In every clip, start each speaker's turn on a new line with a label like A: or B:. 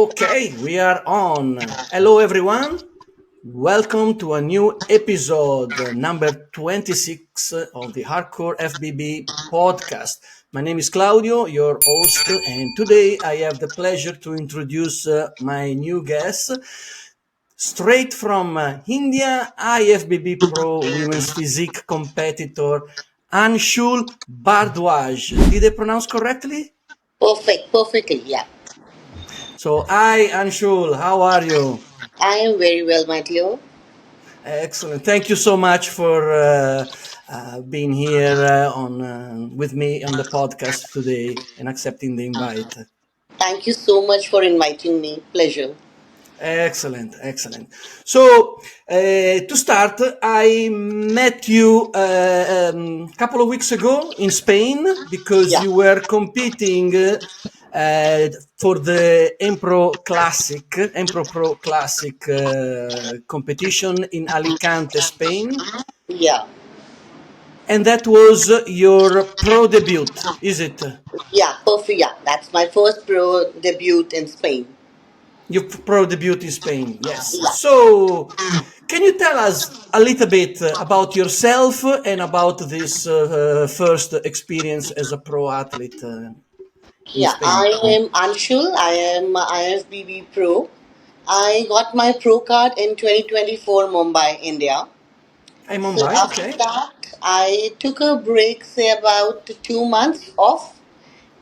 A: Okay, we are on. Hello, everyone. Welcome to a new episode, number 26 of the Hardcore FBB podcast. My name is Claudio, your host, and today I have the pleasure to introduce my new guest, straight from India, IFBB Pro Women's Physique competitor, Anshul Bhardway. Did I pronounce correctly?
B: Perfectly, yeah.
A: So, hi, Anshul, how are you?
B: I am very well, my dear.
A: Excellent. Thank you so much for being here on with me on the podcast today and accepting the invite.
B: Thank you so much for inviting me. Pleasure.
A: Excellent, excellent. So, to start, I met you a couple of weeks ago in Spain because
B: Yeah,
A: you were competing for the Empro Pro Classic competition in Alicante, Spain.
B: yeah,
A: And that was your pro debut, is it?
B: yeah, perfect. Yeah, that's my first pro debut in Spain.
A: Your pro debut in Spain, yes.
B: Yeah,
A: So, can you tell us a little bit about yourself and about this first experience as a pro athlete in
B: yeah.
A: Spain?
B: I am Anshul. I am IFBB Pro. I got my pro card in 2024 Mumbai, India.
A: I'm
B: So
A: Mumbai,
B: after
A: okay.
B: that, I took a break, say about 2 months off,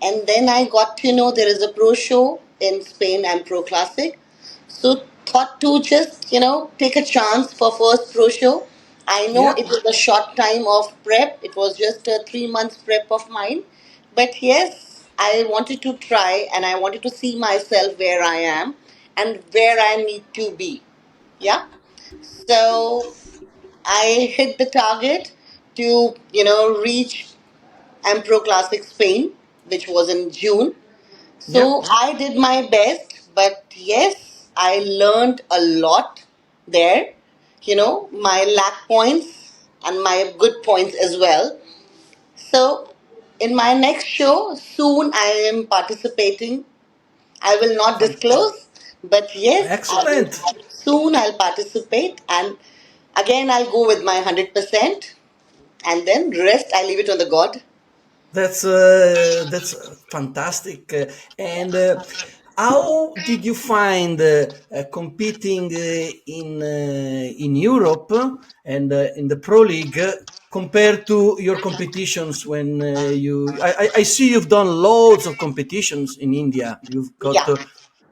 B: and then I got to know there is a pro show in Spain and Pro Classic. So thought to just take a chance for first pro show. I know
A: Yeah,
B: it was a short time of prep. It was just a 3 months prep of mine, but yes, I wanted to try and I wanted to see myself where I am and where I need to be. Yeah. So I hit the target to reach Empro Classic Spain, which was in June.
A: yeah.
B: So I did my best, but yes, I learned a lot there. My lack points and my good points as well. So in my next show, soon I am participating. I will not
A: Fan-
B: disclose, but yes,
A: Excellent.
B: soon I'll participate, and again I'll go with my 100%, and then rest I leave it on the God.
A: That's fantastic. And how did you find competing in Europe and in the Pro League compared to your competitions when I see you've done loads of competitions in India. You've got
B: Yeah.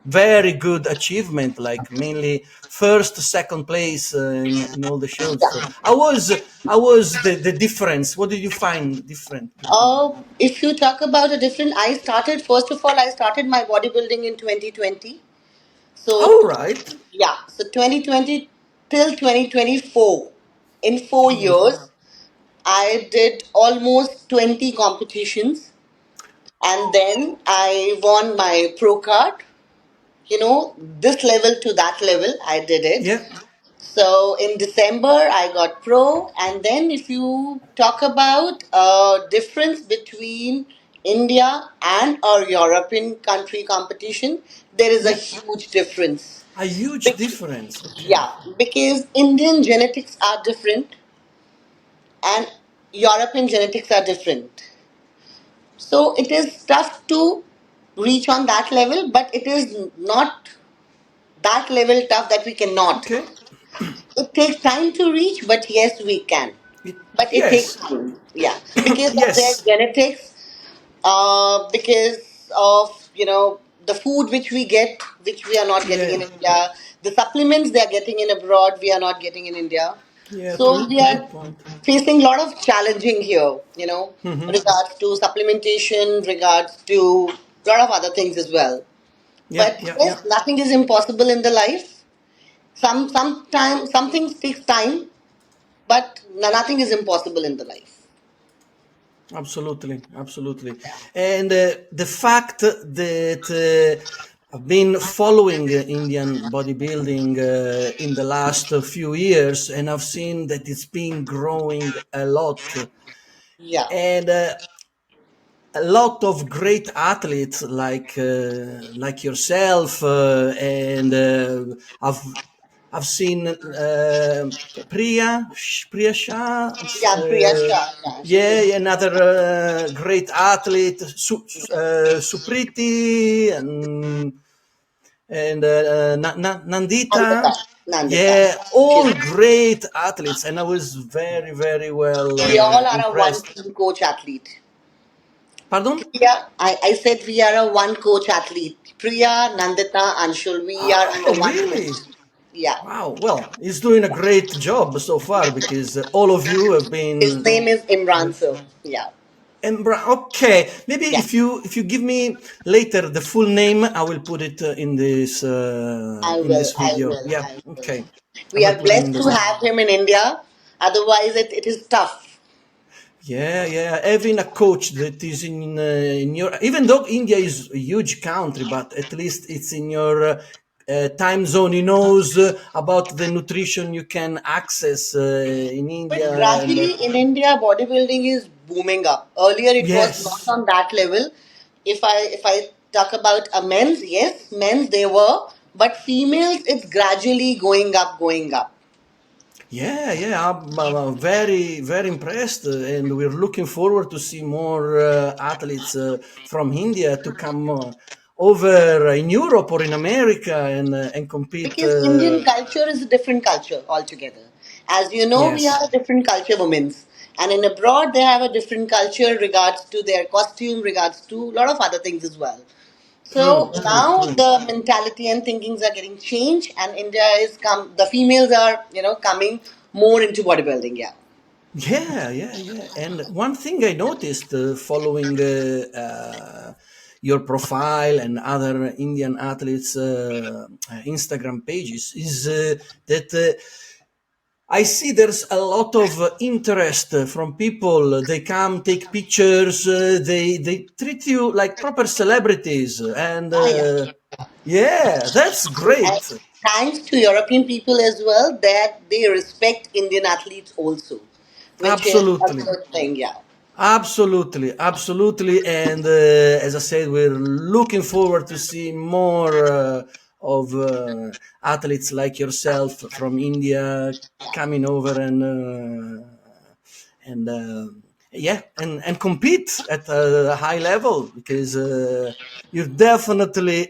A: very good achievement, like mainly first, second place in all the shows. So how was the difference? What did you find different between?
B: If you talk about a different, first of all, I started my bodybuilding in 2020. So,
A: All right.
B: yeah, so 2020 till 2024, in 4 years, I did almost 20 competitions, and then I won my pro card. This level to that level, I did it.
A: Yeah.
B: So in December, I got pro. And then if you talk about a difference between India and a European country competition, there is a
A: Yeah.
B: huge difference.
A: A huge
B: Bec-
A: difference. Okay.
B: yeah, because Indian genetics are different and European genetics are different. So it is tough to reach on that level, but it is not that level tough that we cannot.
A: Okay.
B: It takes time to reach, but yes, we can. But it takes
A: Yes.
B: time, yeah, because of their
A: Yes.
B: genetics, because of the food which we get, which we are not getting
A: Yeah.
B: in India, the supplements they are getting in abroad, we are not getting in India.
A: Yeah.
B: So
A: True.
B: we are
A: Good point.
B: facing a lot of challenging here, regards to supplementation, regards to a lot of other things as well.
A: Yeah.
B: But
A: Yeah. Yeah.
B: yes, nothing is impossible in the life. Some things takes time, but nothing is impossible in the life.
A: Absolutely, absolutely. And the fact that I've been following Indian bodybuilding in the last few years, and I've seen that it's been growing a lot.
B: Yeah.
A: And a lot of great athletes like yourself, and I've seen Priya Shah,
B: Yeah, Priya Shah. Yeah, she's
A: yeah,
B: in
A: another great athlete, Supriti, and
B: Nandita.
A: Nandita.
B: Nandita.
A: Yeah,
B: She's,
A: all great athletes, and I was very, very well
B: we all are a one
A: impressed.
B: team coach athlete.
A: Pardon?
B: Priya, I said we are a one coach athlete. Priya, Nandita, Anshul, we are
A: Oh,
B: under one coach.
A: really?
B: Yeah.
A: Wow. Well, he's doing a great job so far because all of you have
B: His
A: been.
B: name is Imran, so yeah.
A: Okay, maybe
B: Yeah.
A: if you give me later the full name, I will put it
B: I
A: in
B: will,
A: this
B: I
A: video.
B: will,
A: Yeah.
B: I will.
A: Okay. I
B: We
A: will
B: are
A: put it in
B: blessed to
A: this.
B: have him in India. Otherwise, it is tough.
A: Yeah, yeah. Having a coach that is in your, even though India is a huge country, but at least it's in your time zone. He knows about the nutrition you can access in
B: But
A: India, and
B: gradually in India, bodybuilding is booming up. Earlier, it was not
A: yes,
B: on that level. If I talk about a men's, yes, men's they were, but females, it's gradually going up, going up.
A: yeah, yeah. I'm very, very impressed, and we're looking forward to see more athletes from India to come over in Europe or in America and compete.
B: Because Indian culture is a different culture altogether. As you know, we
A: Yes.
B: are a different culture, women's, and in abroad they have a different culture regards to their costume, regards to a lot of other things as well. So
A: True, true,
B: now
A: true.
B: the mentality and thinkings are getting changed, and India is come. The females are coming more into bodybuilding. Yeah,
A: Yeah, yeah, yeah. And one thing I noticed following your profile and other Indian athletes' Instagram pages is that I see there's a lot of interest from people. They come, take pictures. They treat you like proper celebrities, and
B: ah, yeah.
A: yeah, that's
B: And
A: great.
B: thanks to European people as well that they respect Indian athletes also, which is a
A: Absolutely.
B: good thing. Yeah.
A: Absolutely, absolutely, and as I said, we're looking forward to see more of athletes like yourself from India coming over and yeah, and compete at a high level because you're definitely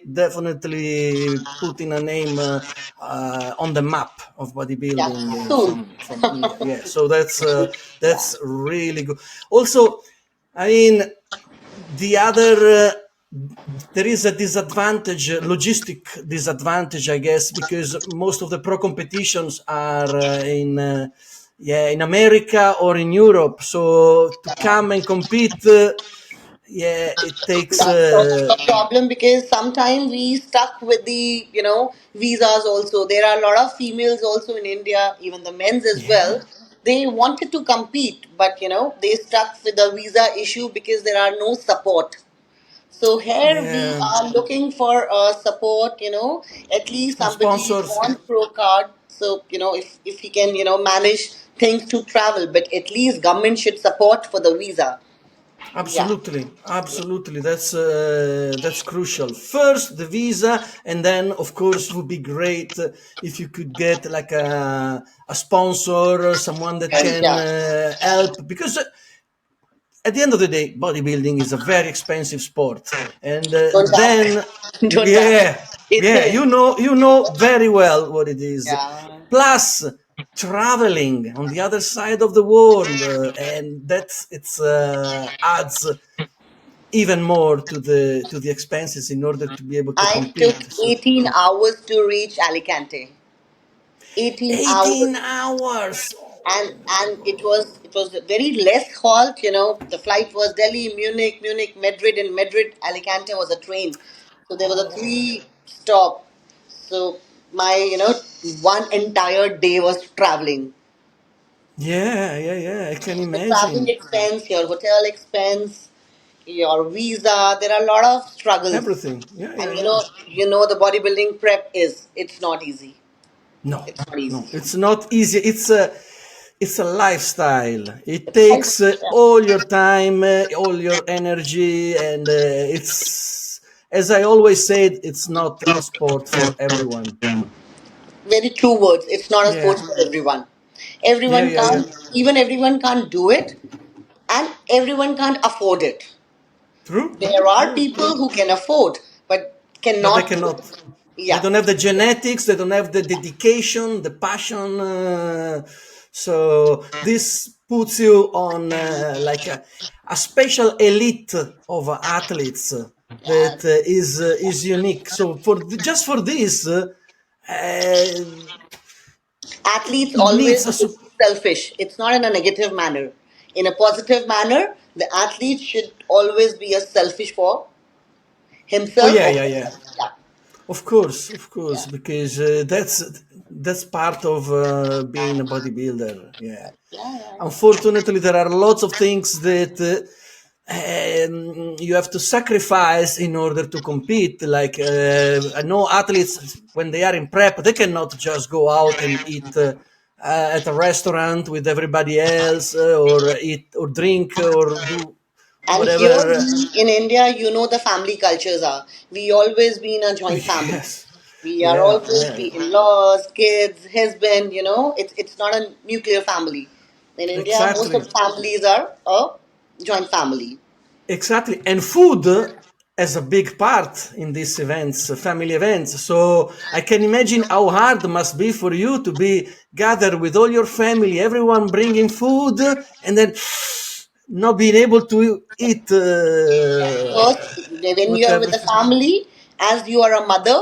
A: putting a name on the map of
B: Yeah,
A: bodybuilding
B: soon.
A: from India. Yeah, so that's really good. Also, I mean, the other there is a disadvantage, logistic disadvantage, I guess, because most of the pro competitions are in yeah, in America or in Europe. So to come and compete, yeah, it takes
B: That's also a problem because sometimes we stuck with the visas also. There are a lot of females also in India, even the men's as well.
A: yeah,
B: They wanted to compete, but they stuck with the visa issue because there are no support. So here we
A: yeah,
B: are looking for support. At least
A: some
B: somebody is
A: sponsors.
B: on pro card. So if he can manage things to travel, but at least government should support for the visa. Yeah.
A: Absolutely, absolutely. That's crucial. First, the visa, and then, of course, would be great if you could get like a sponsor, someone that
B: And
A: can
B: yeah.
A: help. Because at the end of the day, bodybuilding is a very expensive sport, and
B: Don't
A: then,
B: ask. Don't ask.
A: yeah,
B: It
A: yeah,
B: is.
A: you know very well what it is.
B: Yeah.
A: Plus, traveling on the other side of the world, and that's it's adds even more to the expenses in order to be able to
B: I took
A: compete. So
B: 18 hours to reach Alicante. 18 hours.
A: 18 hours.
B: And it was a very less halt. The flight was Delhi, Munich, Madrid, and Madrid, Alicante was a train. So there was a three stop. So my one entire day was traveling.
A: Yeah, yeah, yeah. I can
B: The traveling
A: imagine
B: expense, your hotel expense, your visa. There are a lot of struggles,
A: everything. Yeah, yeah,
B: and
A: yeah.
B: the bodybuilding prep is it's not easy.
A: No,
B: It's not easy.
A: no, it's not easy. It's it's a lifestyle. It
B: It's
A: takes
B: yeah,
A: all your time, all your energy, and it's, as I always said, it's not a sport for everyone.
B: very true words. It's not a sport
A: Yeah,
B: for everyone.
A: yeah,
B: Everyone
A: yeah, yeah.
B: can't, even everyone can't do it, and everyone can't afford it.
A: True,
B: There are
A: true,
B: people
A: true.
B: who can afford, but
A: But they
B: cannot do it.
A: cannot. They
B: Yeah,
A: don't have the genetics. They don't have the dedication, the passion. So this puts you on like a special elite of athletes
B: yeah.
A: that is unique. So just for this,
B: Athletes
A: it
B: always
A: needs a.
B: is selfish. It's not in a negative manner. In a positive manner, the athlete should always be a selfish for
A: Oh
B: himself
A: yeah,
B: or
A: yeah, yeah.
B: herself. Yeah,
A: Of course,
B: yeah,
A: because that's part of being a bodybuilder. Yeah.
B: yeah, yeah, yeah.
A: Unfortunately, there are lots of things that you have to sacrifice in order to compete. Like I know athletes when they are in prep, they cannot just go out and eat at a restaurant with everybody else, or eat or drink or do
B: And here
A: whatever.
B: we in India, you know the family cultures are. We always be in a joint family.
A: Yes,
B: We are
A: yeah,
B: always
A: yeah,
B: be in-laws, kids, husband. It's not a nuclear family. In India, most of
A: exactly.
B: the families are a joint family.
A: Exactly. And food as a big part in these events, family events. So I can imagine how hard it must be for you to be gathered with all your family, everyone bringing food, and then not being able to eat
B: First, when you are with
A: whatever.
B: the family, as you are a mother,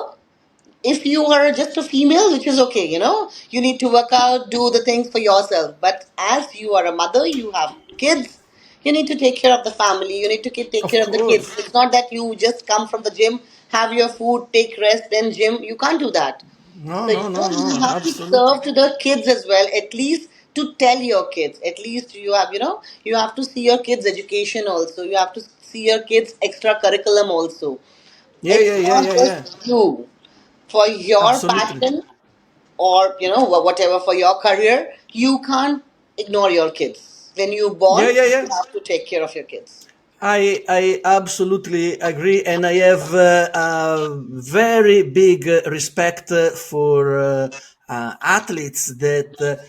B: if you are just a female, which is okay, you need to work out, do the things for yourself. But as you are a mother, you have kids, you need to take care of the family, you need to take
A: Of
B: care of the kids.
A: course.
B: It's not that you just come from the gym, have your food, take rest, then gym. You can't do that.
A: No,
B: So,
A: no, no,
B: you
A: no.
B: have to
A: Absolutely.
B: serve to the kids as well, at least to tell your kids. At least you have to see your kids' education also. You have to see your kids' extra curriculum also.
A: Yeah, yeah,
B: It's
A: yeah,
B: not
A: yeah, yeah.
B: just you for your
A: Absolutely.
B: passion or whatever for your career. You can't ignore your kids. When you
A: Yeah,
B: born,
A: yeah,
B: you
A: yeah.
B: have to take care of your kids.
A: I absolutely agree, and I have a very big respect for athletes that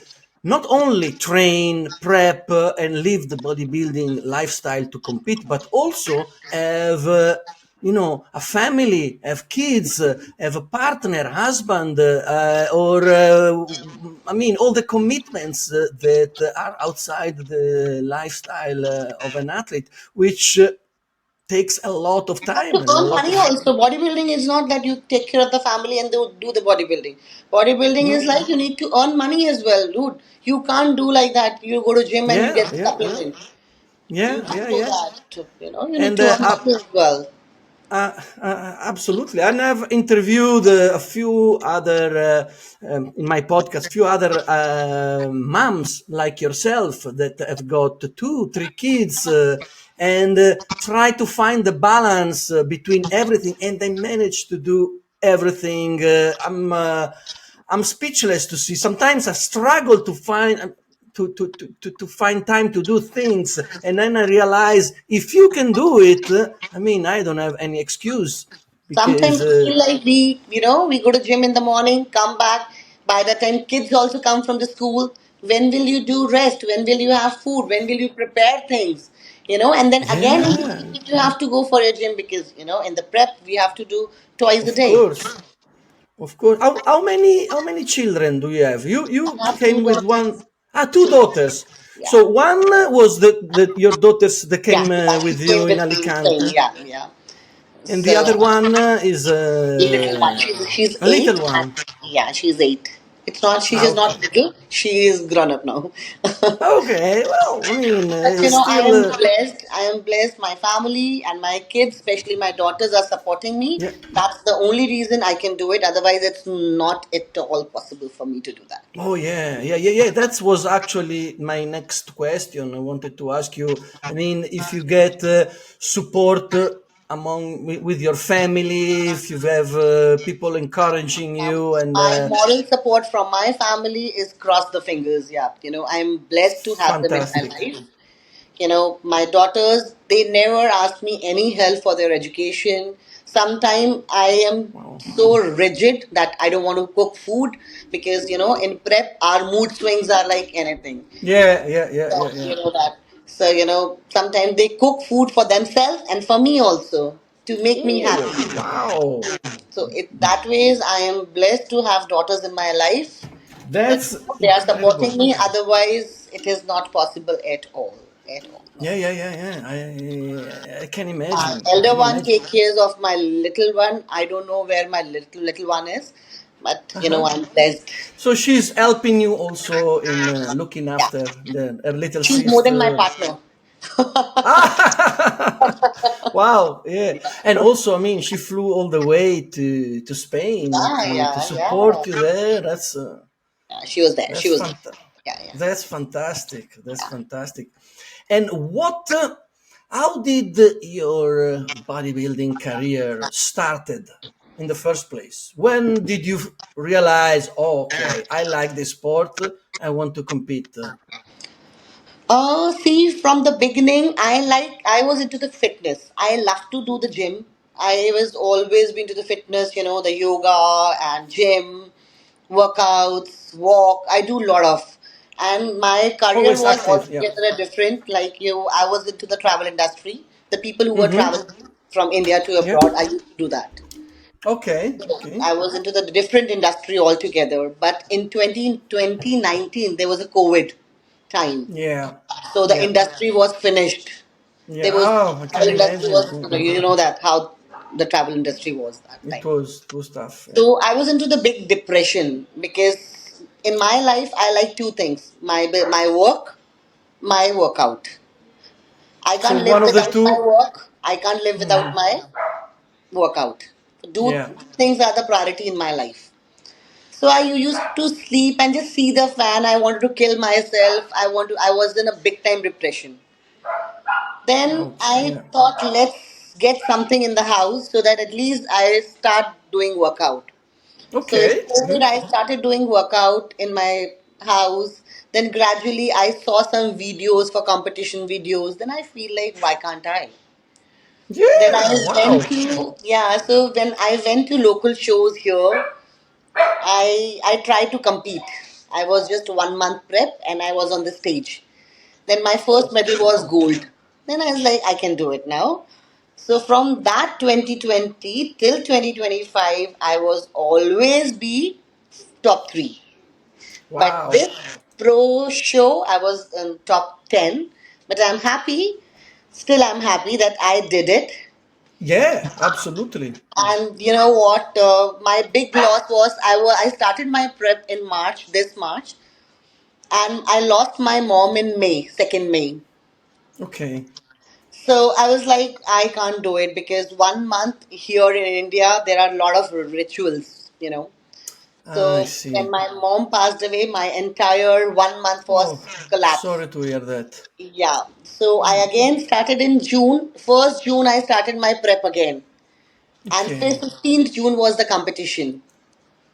A: not only train, prep, and live the bodybuilding lifestyle to compete, but also have a family, have kids, have a partner, husband, or I mean, all the commitments that are outside the lifestyle of an athlete, which takes a lot of
B: You have to
A: time and a
B: earn
A: lot
B: money
A: of.
B: also. Bodybuilding is not that you take care of the family and do the bodybuilding. Bodybuilding is
A: No,
B: like you need to earn money as well, dude. You can't do like that. You go to gym and you
A: yeah,
B: get
A: yeah, yeah,
B: supplement. You
A: yeah,
B: can't
A: yeah,
B: do
A: yeah,
B: that. You need
A: and
B: to earn money as well.
A: absolutely. And I've interviewed a few other, in my podcast, few other moms like yourself that have got two, three kids, and try to find the balance between everything, and they manage to do everything. I'm speechless to see. Sometimes I struggle to find. To find time to do things, and then I realize if you can do it, I mean, I don't have any excuse because
B: Sometimes I feel like we go to gym in the morning, come back. By the time kids also come from the school, when will you do rest? When will you have food? When will you prepare things? And then again in the
A: yeah,
B: evening you have to go for your gym because in the prep we have to do twice a
A: of
B: day.
A: course, of course. How many children do you have? You
B: I have two
A: came with
B: daughters.
A: one. Two daughters.
B: Yeah,
A: So one was the your daughters that
B: yeah,
A: came
B: yeah. She
A: with you
B: came
A: in
B: with me, same.
A: Alicante,
B: Yeah, yeah.
A: and the
B: So
A: other one is
B: the little one, she's
A: a little
B: eight, and
A: one.
B: yeah, she's eight. It's not. She's just
A: Okay.
B: not little. She is grown up now.
A: Okay. Well, I mean,
B: But I
A: still.
B: am blessed. I am blessed. My family and my kids, especially my daughters, are supporting me.
A: Yeah.
B: That's the only reason I can do it. Otherwise, it's not at all possible for me to do that.
A: Oh yeah, yeah, yeah, yeah. That was actually my next question. I wanted to ask you. I mean, if you get support among with your family, if you have people encouraging you, and
B: My moral support from my family is cross the fingers. Yeah, I'm blessed to have them in my
A: fantastic.
B: life. My daughters, they never ask me any help for their education. Sometimes I am
A: Wow.
B: so rigid that I don't want to cook food because, in prep, our mood swings are like anything.
A: Yeah, yeah, yeah,
B: Yeah,
A: yeah, yeah.
B: you know that. So, sometimes they cook food for themselves and for me also to make me
A: Oh,
B: happy.
A: wow.
B: So, that ways I am blessed to have daughters in my life that
A: That's
B: they are
A: incredible.
B: supporting me. Otherwise, it is not possible at all. At all. No.
A: Yeah, yeah, yeah, yeah. I can imagine. I
B: Elder
A: can
B: one
A: imagine.
B: take cares of my little one. I don't know where my little one is, but
A: Uh-huh.
B: I'm blessed.
A: So she's helping you also in looking
B: Yeah,
A: after her little
B: she's more than my
A: sister.
B: partner.
A: Ah! Wow, yeah. And also, I mean, she flew all the way to Spain
B: Yeah,
A: to
B: yeah, yeah.
A: support you there.
B: Yeah, she was there. She
A: That's
B: was there.
A: fant-
B: Yeah, yeah.
A: that's fantastic. That's
B: Yeah.
A: fantastic. And how did your bodybuilding career started in the first place? When did you realize, oh, okay, I like this sport, I want to compete?
B: See, from the beginning, I was into the fitness. I love to do the gym. I was always been to the fitness, the yoga and gym, workouts, walk. I do a lot of, and my career
A: Always
B: was
A: active, yeah.
B: altogether different. Like I was into the travel industry. The people who were
A: Mm-hmm.
B: traveling from India to
A: Yeah.
B: abroad, I used to do that.
A: Okay. Okay.
B: I was into the different industry altogether. But in 2019, there was a COVID time.
A: Yeah.
B: So the
A: Yeah.
B: industry was finished.
A: Yeah.
B: There was
A: Oh, I can
B: travel industry
A: imagine.
B: was
A: Yeah.
B: that how the travel industry was that time.
A: It was tough. Yeah.
B: So I was into the big depression because in my life I like two things: my work, my workout. I
A: So
B: can't live
A: one of the
B: without my
A: two.
B: work. I can't live without my workout. Do
A: Yeah.
B: things are the priority in my life. So I used to sleep and just see the fan. I wanted to kill myself. I was in a big time depression. Then
A: Ouch.
B: I
A: Yeah.
B: thought, let's get something in the house so that at least I start doing workout. So in
A: Okay.
B: COVID,
A: Good.
B: I started doing workout in my house. Then gradually, I saw some videos for competition videos. Then I feel like, why can't I? Then I
A: Yeah.
B: went
A: Wow.
B: to So when I went to local shows here, I tried to compete. I was just 1 month prep and I was on the stage. Then my first
A: Oh.
B: medal was
A: Wow.
B: gold. Then I was like, I can do it now. So from that 2020 till 2025, I was always be top three. But
A: Wow.
B: this pro show, I was in top 10. But still I'm happy that I did it.
A: Yeah. Absolutely.
B: And you know what? My big loss was I started my prep in March, this March, and I lost my mom in May, 2nd May.
A: Okay.
B: So I was like, I can't do it because 1 month here in India, there are a lot of rituals.
A: I
B: So when
A: see.
B: my mom passed away, my entire 1 month
A: Oh,
B: was collapsed.
A: sorry to hear that.
B: Yeah. So I again started in June. 1st June, I started my prep again. And
A: Okay.
B: 15th June was the competition.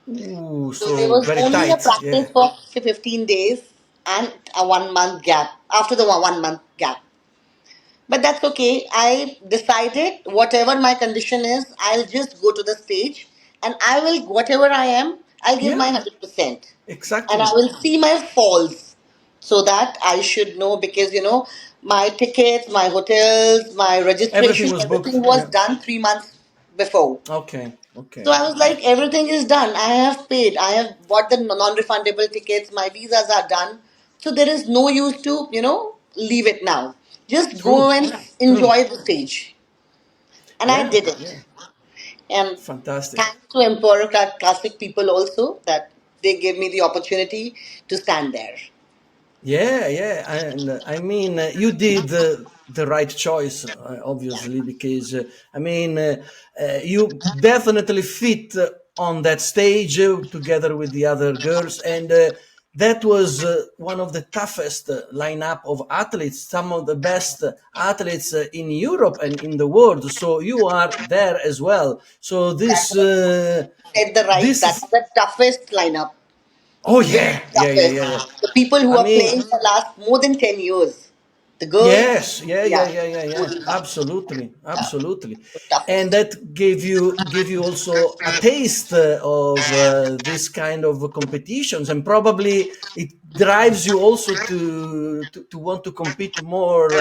A: Ooh,
B: So there
A: so
B: was
A: very
B: only a
A: tight.
B: practice
A: Yeah.
B: for 15 days and a 1 month gap after the 1 month gap. But that's okay. I decided whatever my condition is, I'll just go to the stage and I will, whatever I am, I'll give my
A: Yeah.
B: 100%. And I
A: Exactly.
B: will see my falls so that I should know because, my tickets, my hotels, my
A: Everything
B: registration,
A: was
B: everything
A: booked.
B: was
A: Yeah.
B: done 3 months before.
A: Okay.
B: So
A: Okay.
B: I was like, everything is done. I have paid. I have bought the non-refundable tickets. My visas are done. So there is no use to, leave it now. Just go
A: True.
B: and
A: True.
B: enjoy the stage. And I
A: Yeah.
B: did it.
A: Yeah.
B: And
A: Fantastic.
B: thanks to Empro Classic people also that they gave me the opportunity to stand there.
A: Yeah, yeah, and I mean, you did the right choice,
B: Yeah.
A: obviously, because I mean, you definitely fit on that stage together with the other girls, and that was one of the toughest lineup of athletes, some of the best athletes in Europe and in the world. So you are there as well. So
B: That
A: this
B: was said the right.
A: this
B: That's
A: is,
B: the toughest lineup.
A: oh
B: Really
A: yeah, yeah, yeah,
B: toughest.
A: yeah, yeah.
B: The people who
A: I
B: are
A: mean,
B: playing for last more than 10 years. The girls,
A: yes, yeah, yeah,
B: yeah,
A: yeah, yeah,
B: more
A: yeah.
B: than that.
A: Absolutely,
B: Yeah,
A: absolutely.
B: the
A: And
B: toughest.
A: that gave you also a taste of this kind of competitions, and probably it drives you also to want to compete more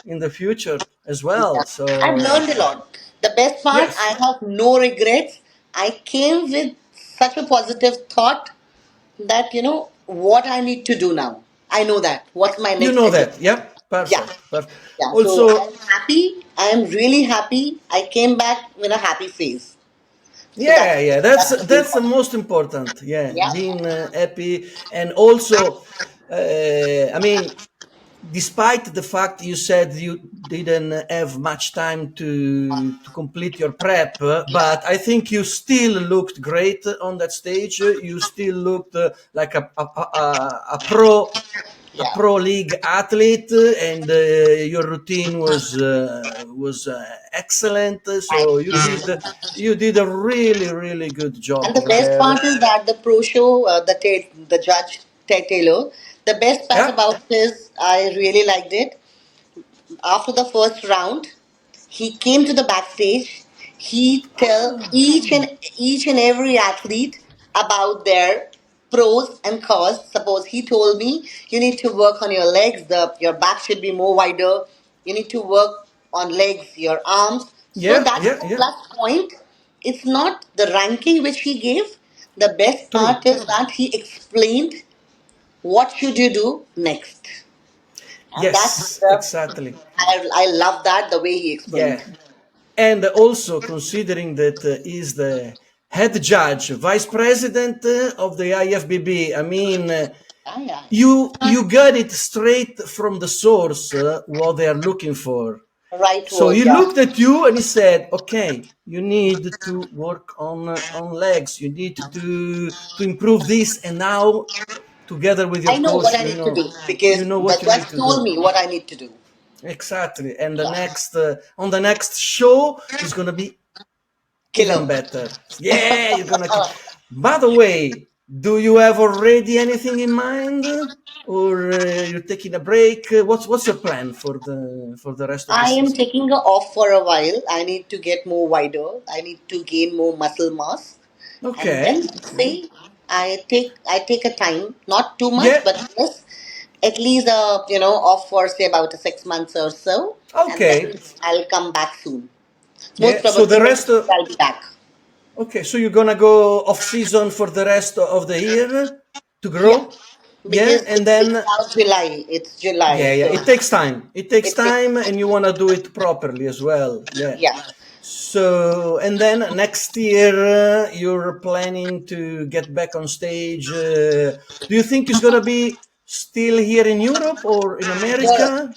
A: in the future as
B: Yeah.
A: well.
B: I've
A: So
B: learned a lot. The best part,
A: yes,
B: I have no regrets. I came with such a positive thought that, what I need to do now. I know that. What's my
A: you
B: next
A: know
B: agenda?
A: that. Yeah,
B: Yeah.
A: perfect, perfect.
B: Yeah. So
A: Also,
B: I'm happy. I am really happy. I came back with a happy face. So
A: yeah, yeah,
B: that's really
A: that's the
B: important.
A: most important. Yeah,
B: Yeah.
A: being happy, and also, I mean, despite the fact you said you didn't have much time to complete your prep, but I think you still looked great on that stage. You still looked like a
B: Yeah.
A: pro league athlete, and your routine was excellent. So
B: Thank you.
A: you did a really really good job
B: And the
A: over
B: best
A: there.
B: part is that the pro show, the judge Ted Taylor, the best part
A: Yeah.
B: about it is I really liked it. After the first round, he came to the backstage. He tell each and every athlete about their pros and cons. Suppose he told me you need to work on your legs, your back should be more wider. You need to work on legs, your arms. So
A: Yeah,
B: that's
A: yeah,
B: the
A: yeah.
B: plus point. It's not the ranking which he gave. The best
A: True.
B: part is that he explained what should you do next, and that's
A: Yes, exactly.
B: I love that the way he explained.
A: Yeah. And also considering that he's the head judge, vice president of the IFBB. I mean,
B: Yeah, yeah,
A: you got it straight from the source what they are looking for.
B: yeah. Right
A: So
B: word,
A: he
B: yeah.
A: looked at you and he said, "Okay, you need to work on legs. You need to improve this." And now, together with your
B: I know what
A: coach,
B: I need to do because
A: you know
B: the
A: what you need
B: judge
A: to
B: told
A: do.
B: me what I need to do.
A: Exactly. And the
B: Yeah,
A: next on the next show is gonna be even
B: killer.
A: better. Yeah, you're gonna. By the way, do you have already anything in mind, or you're taking a break? What's your plan for the rest of the
B: I am
A: season?
B: taking a off for a while. I need to get more wider. I need to gain more muscle mass, and then
A: Okay, okay.
B: see. I take a time, not too much,
A: Yeah.
B: but yes, at least off for say about 6 months or so, and
A: Okay.
B: then I'll come back soon. Most
A: Yeah. So
B: probably
A: the
B: next
A: rest.
B: week I'll be back.
A: Okay. So you're gonna go off season for the rest of the year to
B: Yeah,
A: grow. Yeah,
B: because
A: and
B: it's
A: then
B: now July. It's July,
A: yeah, yeah.
B: so
A: It takes time. It takes
B: it takes
A: time, and
B: time.
A: you wanna do it properly as well. Yeah.
B: Yeah.
A: So, and then next year, you're planning to get back on stage. Do you think it's gonna be still here in Europe or in
B: Europe.
A: America?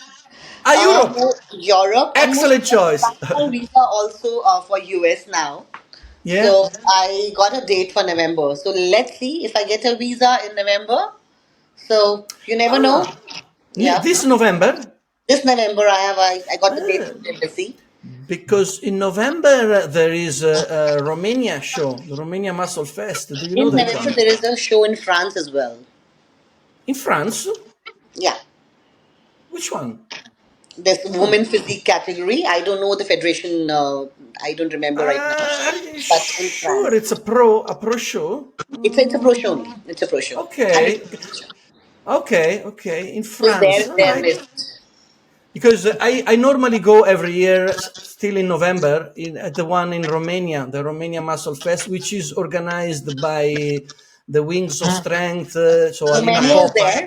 A: Ah, Europe.
B: Europe, and most
A: Excellent
B: probably I
A: choice.
B: got my visa also for US now.
A: Yeah.
B: So I got a date for November. So let's see if I get a visa in November. So you never know.
A: Ah,
B: Yeah.
A: this November.
B: This November I got the date from the embassy.
A: Because in November there is a Romania show, the Romania Muscle Fest. Do you know
B: In
A: that
B: November
A: one?
B: there is a show in France as well.
A: In France?
B: Yeah.
A: Which one?
B: This
A: Oh.
B: women physique category. I don't know the federation. I don't remember right now.
A: Are you
B: But in
A: sure
B: France,
A: it's a pro show?
B: it's a pro show only. It's a pro show.
A: Okay,
B: 100%
A: okay. In
B: is
A: France,
B: there
A: all
B: their
A: right.
B: list.
A: Because I normally go every year, still in November, at the one in Romania, the Romania Muscle Fest, which is organized by the Wings of Strength, so Alina
B: Romania is
A: Popa.
B: there.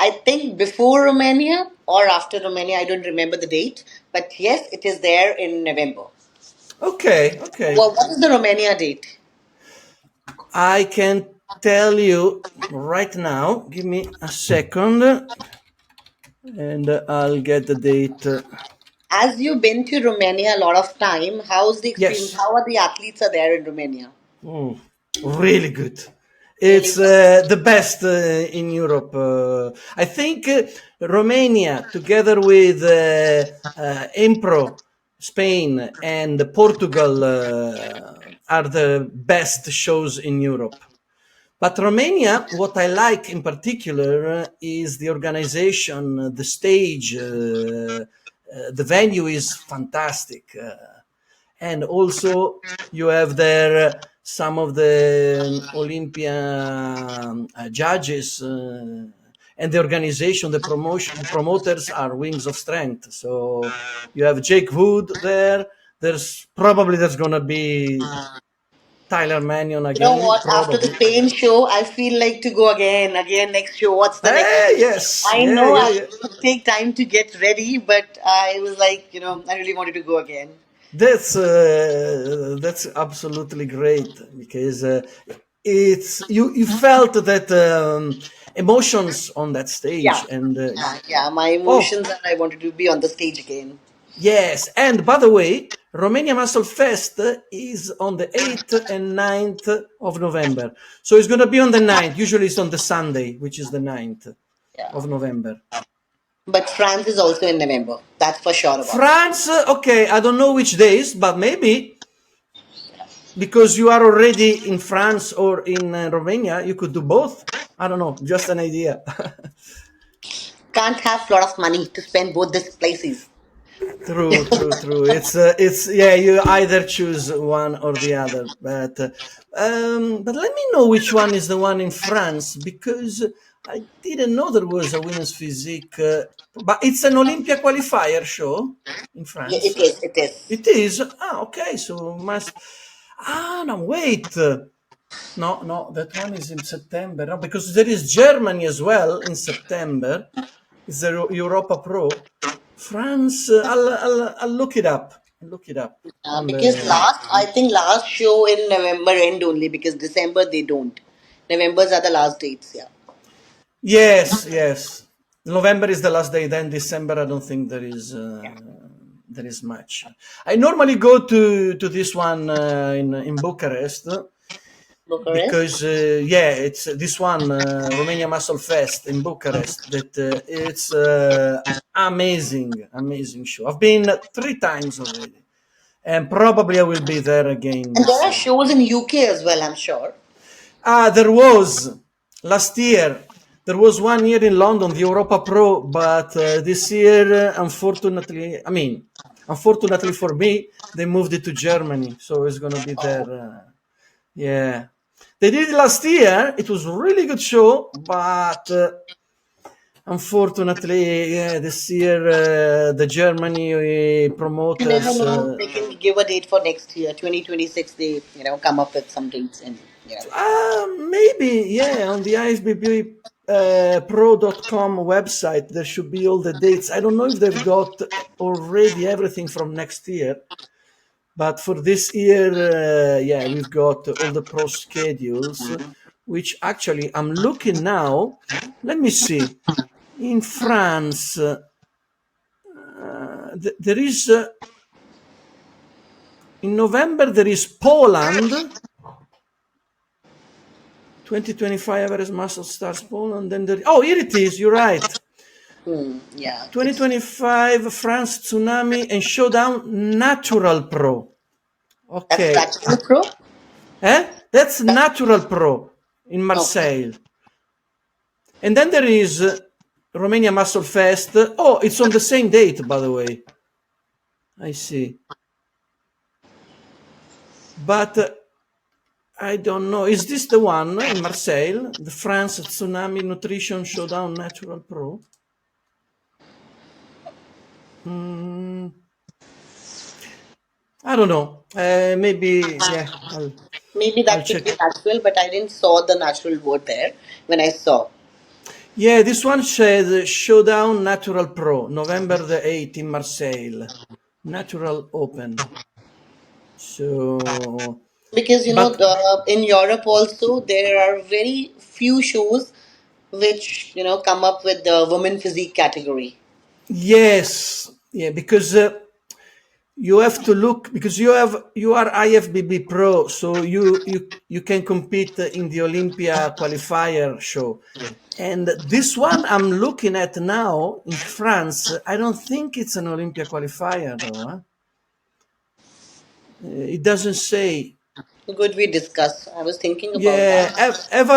B: I think before Romania or after Romania, I don't remember the date. But yes, it is there in November.
A: Okay.
B: Well, what is the Romania date?
A: I can tell you right now. Give me a second, and I'll get the date.
B: As you've been to Romania a lot of time, how's the experience?
A: Yes.
B: How are the athletes are there in Romania?
A: Mm, really good.
B: Really
A: It's the best in Europe. I think Romania, together with Empro, Spain, and Portugal, are the best shows in Europe. But Romania, what I like in particular is the organization, the stage, the venue is fantastic. And also, you have there some of the Olympia judges and the organization, the promotion, the promoters are wings of strength. So you have Jake Wood there. There's gonna be Tyler Mannion
B: You know
A: again,
B: what? After the
A: probably.
B: Spain show, I feel like to go again next show. What's the next
A: Hey,
B: show?
A: yes,
B: I
A: yeah,
B: know
A: yeah,
B: I
A: yeah.
B: would take time to get ready, but I was like, I really wanted to go again.
A: That's absolutely great because it's you felt that emotions on that
B: Yeah,
A: stage and
B: yeah. My
A: oh
B: emotions, and I wanted to be on the stage again.
A: yes, and by the way, Romania Muscle Fest is on the 8th and 9th of November, so it's going to be on the 9th. Usually it's on the Sunday, which is the 9th
B: Yeah.
A: of November.
B: But France is also in November. That's for sure about.
A: France, okay, I don't know which days, but maybe because you are already in France or in Romania, you could do both. I don't know, just an idea.
B: Can't have a lot of money to spend both these places.
A: True, true, true. It's yeah. You either choose one or the other, but let me know which one is the one in France because I didn't know there was a women's physique. But it's an Olympia qualifier show in
B: Yeah,
A: France.
B: it is. It is.
A: It is. Ah, okay. So must. Ah, no, wait. No, no, that one is in September. No, because there is Germany as well in September. It's the Europa Pro. France, I'll look it up. I'll look it up on
B: Because
A: the.
B: I think last show in November end only because December they don't. November's are the last dates. Yeah.
A: Yes, yes. November is the last day. Then December, I don't think
B: Yeah.
A: there is much. I normally go to this one in Bucharest
B: Bucharest.
A: because yeah, it's this one Romania Muscle Fest in Bucharest that it's amazing show. I've been 3 times already, and probably I will be there again
B: And there
A: this
B: are
A: year.
B: shows in UK as well, I'm sure.
A: There was last year. There was one year in London, the Europa Pro, but this year, unfortunately, I mean, unfortunately for me, they moved it to Germany, so it's gonna be there.
B: Oh.
A: Yeah, they did it last year. It was a really good show, but unfortunately, yeah, this year the Germany
B: You never
A: promoters.
B: know. They can give a date for next year, 2026. They, come up with some dates and,
A: Maybe, yeah, on the IFBB pro.com website, there should be all the dates. I don't know if they've got already everything from next year, but for this year, yeah, we've got all the pro schedules, which actually I'm looking now. Let me see. In France, there is, in November, there is Poland, 2025 Everest Muscle Stars Poland. Then there, oh, here it is. You're right.
B: yeah, it's
A: 2025 France Tsunami and Showdown Natural Pro.
B: that's
A: Okay.
B: Platinum Pro.
A: That's Natural Pro in
B: Okay.
A: Marseille. And then there is Romania Muscle Fest. Oh, it's on the same date, by the way. I see. But I don't know. Is this the one in Marseille? The France Tsunami Nutrition Showdown Natural Pro? Hmm. I don't know. Maybe, yeah,
B: Maybe
A: I'll
B: that could
A: check.
B: be natural, but I didn't saw the natural word there when I saw.
A: Yeah, this one says Showdown Natural Pro, November the 8th in Marseille. Natural Open. So,
B: Because
A: but
B: in Europe also there are very few shows which come up with the women physique category.
A: yes, yeah, because you have to look because you are IFBB pro, so you can compete in the Olympia qualifier show. And this one I'm looking at now in France, I don't think it's an Olympia qualifier though. Huh? It doesn't say.
B: Good, we discuss. I was thinking about
A: Yeah,
B: that.
A: have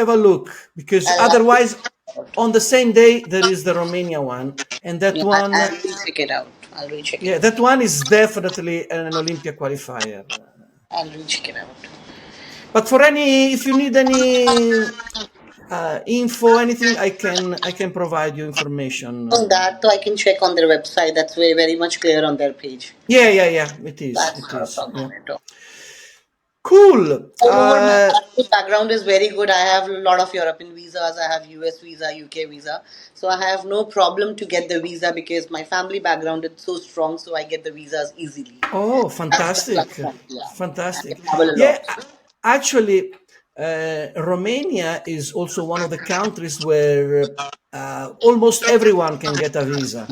A: a look, because
B: I'll
A: otherwise,
B: check it out.
A: on the same day there is the Romania one, and that
B: Yeah,
A: one,
B: I'll recheck it out. I'll recheck it
A: yeah,
B: out.
A: that one is definitely an Olympia qualifier.
B: I'll recheck it out.
A: But for any, if you need any info, anything, I can provide you information.
B: On that, though, I can check on their website. That's very much clear on their page.
A: Yeah, yeah, yeah. It is.
B: That's
A: It
B: not a
A: is.
B: problem
A: Yeah.
B: at all.
A: Cool.
B: Moreover, my family background is very good. I have a lot of European visas. I have US visa, UK visa. So I have no problem to get the visa because my family background is so strong. So I get the visas easily.
A: Oh,
B: That's the plus
A: fantastic.
B: point. Yeah, I can
A: Fantastic.
B: travel a
A: Yeah,
B: lot.
A: actually, Romania is also one of the countries where almost everyone can get a visa.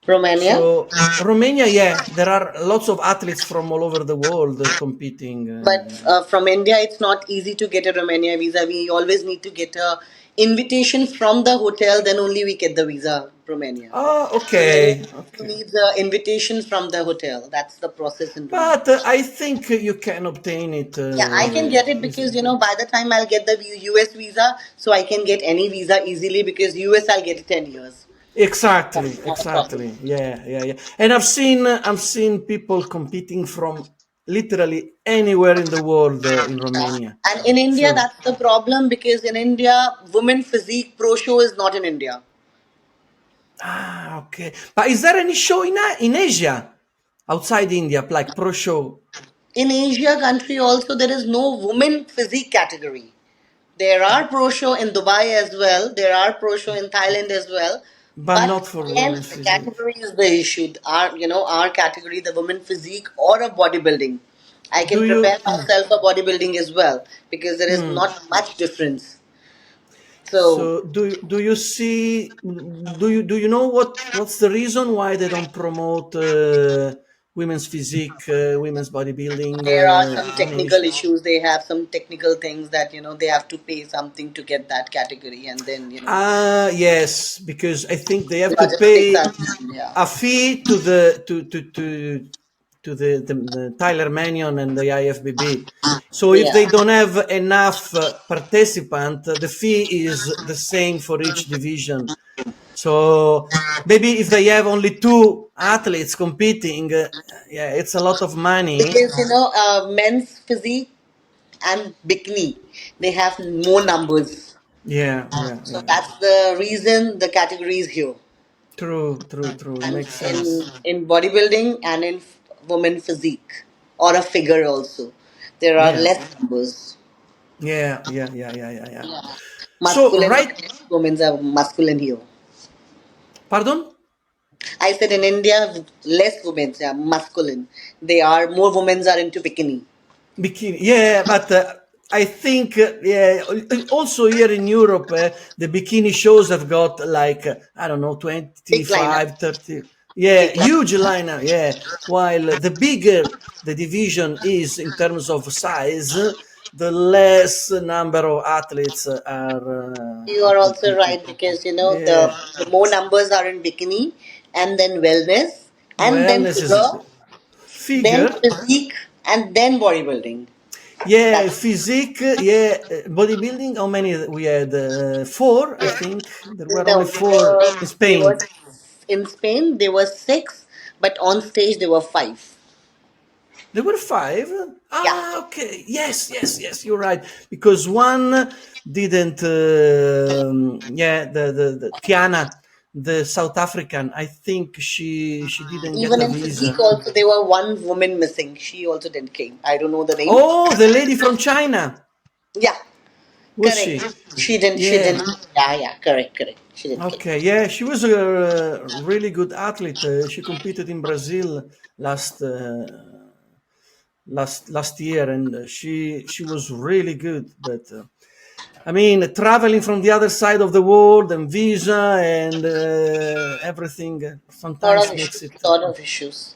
B: Romania.
A: So, Romania, yeah, there are lots of athletes from all over the world competing.
B: But from India, it's not easy to get a Romania visa. We always need to get a invitation from the hotel. Then only we get the visa, Romania.
A: Oh,
B: Romania
A: okay, okay.
B: needs an invitation from the hotel. That's the process in Romania.
A: But I think you can obtain it
B: Yeah, I can get it because
A: easily.
B: by the time I'll get the US visa, so I can get any visa easily because US I'll get it 10 years.
A: Exactly,
B: That's not a problem.
A: exactly. Yeah, yeah, yeah. And I've seen people competing from literally anywhere in the world in Romania.
B: And in India,
A: So
B: that's the problem because in India, women physique pro show is not in India.
A: okay. But is there any show in Asia outside India like pro show,
B: In Asia country also, there is no women physique category. There are pro show in Dubai as well. There are pro show in Thailand as well.
A: but
B: But
A: not for
B: again,
A: women's
B: the
A: physique?
B: category is the issue. Our category, the women physique or a bodybuilding. I can
A: Do
B: prepare
A: you?
B: myself for bodybuilding as well because there is not much difference. So
A: So do you see? Do you know what's the reason why they don't promote women's physique, women's bodybuilding
B: there are some
A: in
B: technical
A: Asia?
B: issues. They have some technical things that they have to pay something to get that category, and then
A: Ah, yes, because I think they have to
B: logistics are
A: pay
B: yeah.
A: a fee to the Tyler Mannion and the IFBB. So if they
B: Yeah.
A: don't have enough participant, the fee is the same for each division. So maybe if they have only two athletes competing, yeah, it's a lot of money.
B: Because men's physique and bikini, they have more numbers.
A: Yeah, yeah,
B: So
A: yeah, yeah.
B: that's the reason the category is here.
A: True, true, true. It
B: And
A: makes
B: in
A: sense.
B: in bodybuilding and in women physique or a figure also, there are
A: Yeah,
B: less numbers.
A: yeah, yeah, yeah, yeah, yeah, yeah. So
B: Masculine,
A: right,
B: women's are masculine here.
A: pardon?
B: I said in India, less women's are masculine. They are more women's are into bikini.
A: Bikini. Yeah, but I think yeah. Also here in Europe, the bikini shows have got like I don't know,
B: Big lineup.
A: 25, 30. Yeah,
B: Big lineup.
A: huge lineup. Yeah, while the bigger the division is in terms of size, the less number of athletes
B: You
A: are
B: are also
A: competing.
B: right because
A: Yeah,
B: the more numbers are in bikini, and then wellness, and then
A: wellness is
B: figure, then
A: figure.
B: physique, and then bodybuilding.
A: Yeah,
B: That's
A: physique. Yeah, bodybuilding. How many we had? Four, I think. There were only
B: no,
A: four in
B: they were
A: Spain.
B: in Spain. They were six, but on stage they were five.
A: There were five.
B: Yeah,
A: Ah, okay. Yes, yes, yes. You're right. Because one didn't. Yeah, the Tiana, the South African. I think she didn't get
B: even
A: a
B: in physique
A: visa.
B: also there were one woman missing. She also didn't came. I don't know the name.
A: Oh, the lady from China.
B: Yeah,
A: Was
B: correct.
A: she?
B: She didn't. She
A: Yeah.
B: didn't. Yeah, yeah, correct, correct. She didn't came.
A: Okay, yeah, she was a really good athlete. She competed in Brazil last last year, and she was really good. But I mean, traveling from the other side of the world and visa and everything
B: Lot
A: sometimes
B: of
A: makes
B: issues.
A: it.
B: Lot of issues.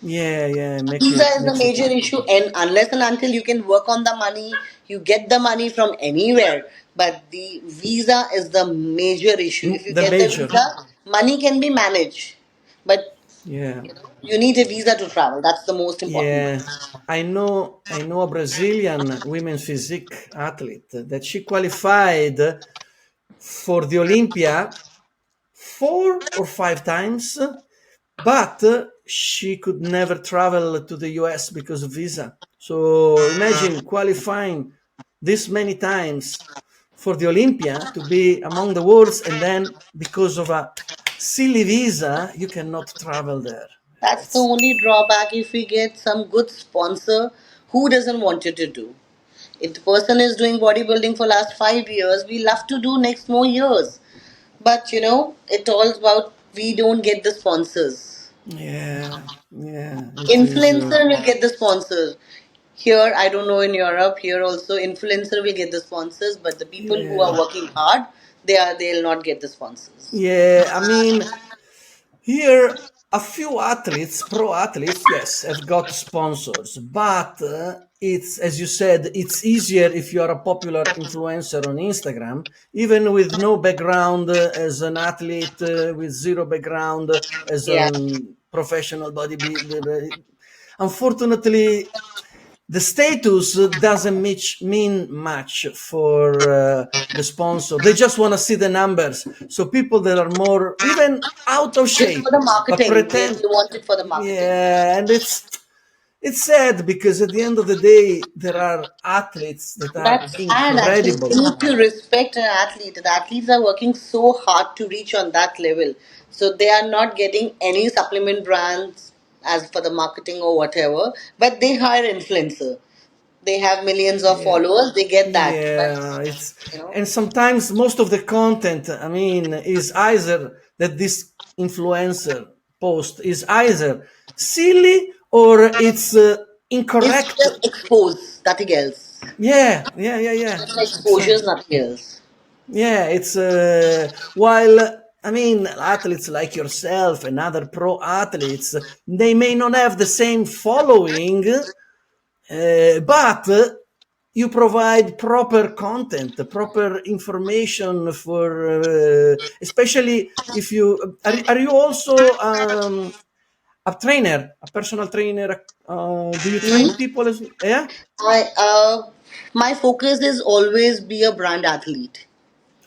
A: Yeah, yeah,
B: Visa is the
A: makes it
B: major issue, and unless and until you can work on the money, you get the money from anywhere. But the visa is the major issue. If you
A: the
B: get the
A: major.
B: visa, money can be managed. But
A: Yeah,
B: you need a visa to travel. That's the most important
A: yeah.
B: thing.
A: I know a Brazilian women's physique athlete that she qualified for the Olympia 4 or 5 times, but she could never travel to the US because of visa. So imagine qualifying this many times for the Olympia to be among the worlds, and then because of a silly visa, you cannot travel there.
B: That's the
A: It's
B: only drawback. If we get some good sponsor, who doesn't want it to do? If the person is doing bodybuilding for last 5 years, we love to do next more years. But it all about we don't get the sponsors.
A: yeah, yeah. It is.
B: Influencer will get the sponsors. Here, I don't know in Europe. Here also, influencer will get the sponsors, but the people who are
A: Yeah,
B: working hard, they'll not get the sponsors.
A: yeah. I mean, here, a few athletes, pro athletes, yes, have got sponsors, but it's, as you said, it's easier if you are a popular influencer on Instagram, even with no background as an athlete, with zero background as a
B: Yeah,
A: professional bodybuilder. Unfortunately, the status doesn't mean much for the sponsor. They just want to see the numbers. So people that are more even out of
B: just for
A: shape
B: the
A: but
B: marketing. They
A: pretend,
B: want it for the marketing.
A: yeah, and it's sad because at the end of the day there are athletes that are
B: That's sad actually. We
A: incredible.
B: need to respect an athlete. The athletes are working so hard to reach on that level. So they are not getting any supplement brands as for the marketing or whatever, but they hire influencer. They have millions of
A: Yeah.
B: followers, they get that. But
A: Yeah, it's
B: you know,
A: and sometimes most of the content, I mean, is either that this influencer post is either silly or it's
B: it's
A: incorrect.
B: just expose, nothing else.
A: Yeah, yeah, yeah, yeah.
B: Just exposures,
A: Exactly.
B: nothing else.
A: Yeah, it's while I mean athletes like yourself and other pro athletes, they may not have the same following, but you provide proper content, proper information for, especially if you are you also a trainer, a personal trainer? Do you train
B: Hmm?
A: people as yeah?
B: My focus is always be a brand athlete.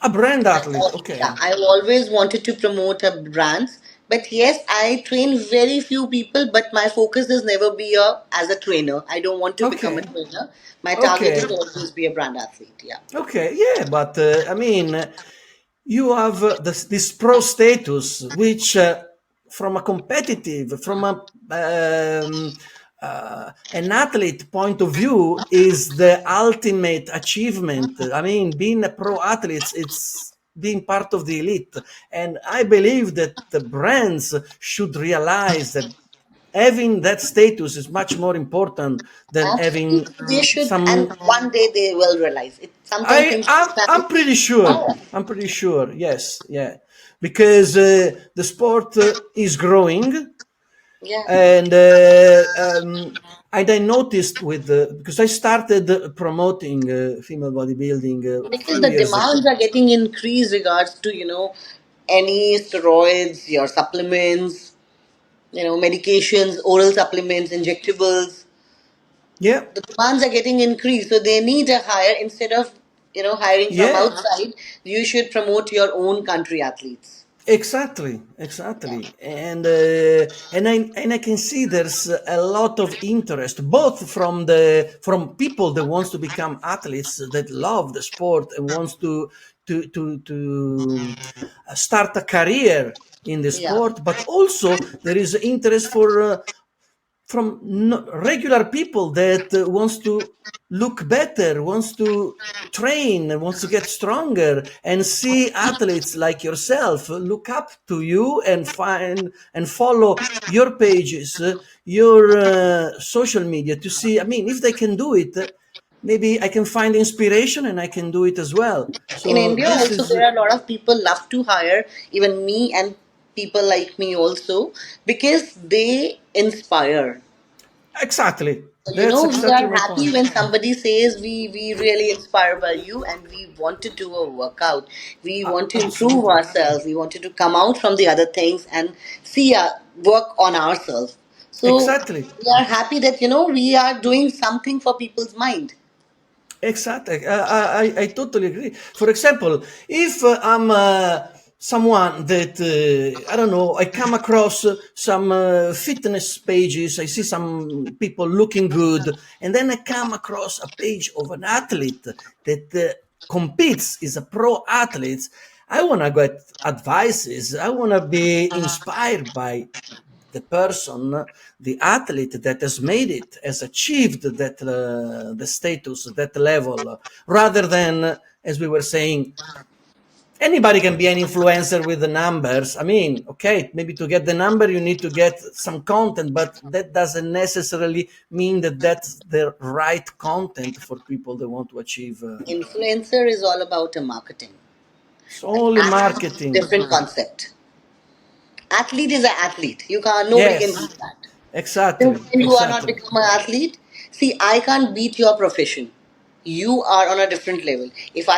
A: A brand athlete,
B: Yeah,
A: okay,
B: I've always wanted to promote a brands, but yes, I train very few people. But my focus is never be a as a trainer. I don't want to become a
A: okay,
B: trainer. My target is
A: okay.
B: always be a brand athlete. Yeah,
A: Okay, yeah, but I mean, you have this pro status, which, from a competitive, from an athlete point of view, is the ultimate achievement. I mean, being a pro athlete, it's being part of the elite, and I believe that the brands should realize that having that status is much more important than having
B: absolutely. They should, and
A: some.
B: one day they will realize it. Sometimes
A: I
B: things
A: I'm
B: take time.
A: I'm pretty sure.
B: Oh,
A: I'm pretty sure. Yes, yeah, because the sport is growing,
B: yeah,
A: and I noticed with because I started promoting female bodybuilding a
B: because
A: few
B: the
A: years ago.
B: demands are getting increased regards to any steroids, your supplements, medications, oral supplements, injectables.
A: Yeah,
B: The demands are getting increased, so they need a hire instead of hiring from
A: yeah.
B: outside. You should promote your own country athletes.
A: Exactly,
B: Yeah,
A: exactly, and I can see there's a lot of interest both from people that wants to become athletes that love the sport and wants to start a career in the
B: yeah.
A: sport, but also there is interest for from regular people that wants to look better, wants to train, wants to get stronger, and see athletes like yourself look up to you and find and follow your pages, your social media to see. I mean, if they can do it, maybe I can find inspiration and I can do it as well.
B: In
A: So
B: India
A: this
B: also
A: is
B: there are a lot of people love to hire even me and people like me also, because they inspire.
A: Exactly.
B: You
A: That's
B: know, we
A: exactly
B: are
A: my
B: happy
A: point.
B: when somebody says we really inspire by you, and we want to do a workout. We want to improve
A: Absolutely.
B: ourselves. We wanted to come out from the other things and see work on ourselves. So
A: Exactly.
B: we are happy that we are doing something for people's mind.
A: Exactly. I totally agree. For example, if I'm someone that, I don't know, I come across some fitness pages, I see some people looking good, and then I come across a page of an athlete that competes, is a pro athlete, I want to get advices. I want to be inspired by the person, the athlete that has made it, has achieved that the status, that level, rather than, as we were saying, anybody can be an influencer with the numbers. I mean, okay, maybe to get the number you need to get some content, but that doesn't necessarily mean that that's the right content for people that want to achieve.
B: Influencer is all about a marketing.
A: It's
B: An
A: only
B: athlete is a
A: marketing.
B: different concept. Athlete is an athlete. Nobody can beat
A: Yes,
B: that. Since
A: exactly,
B: when you are not
A: exactly.
B: become an athlete, see, I can't beat your profession. You are on a different level. If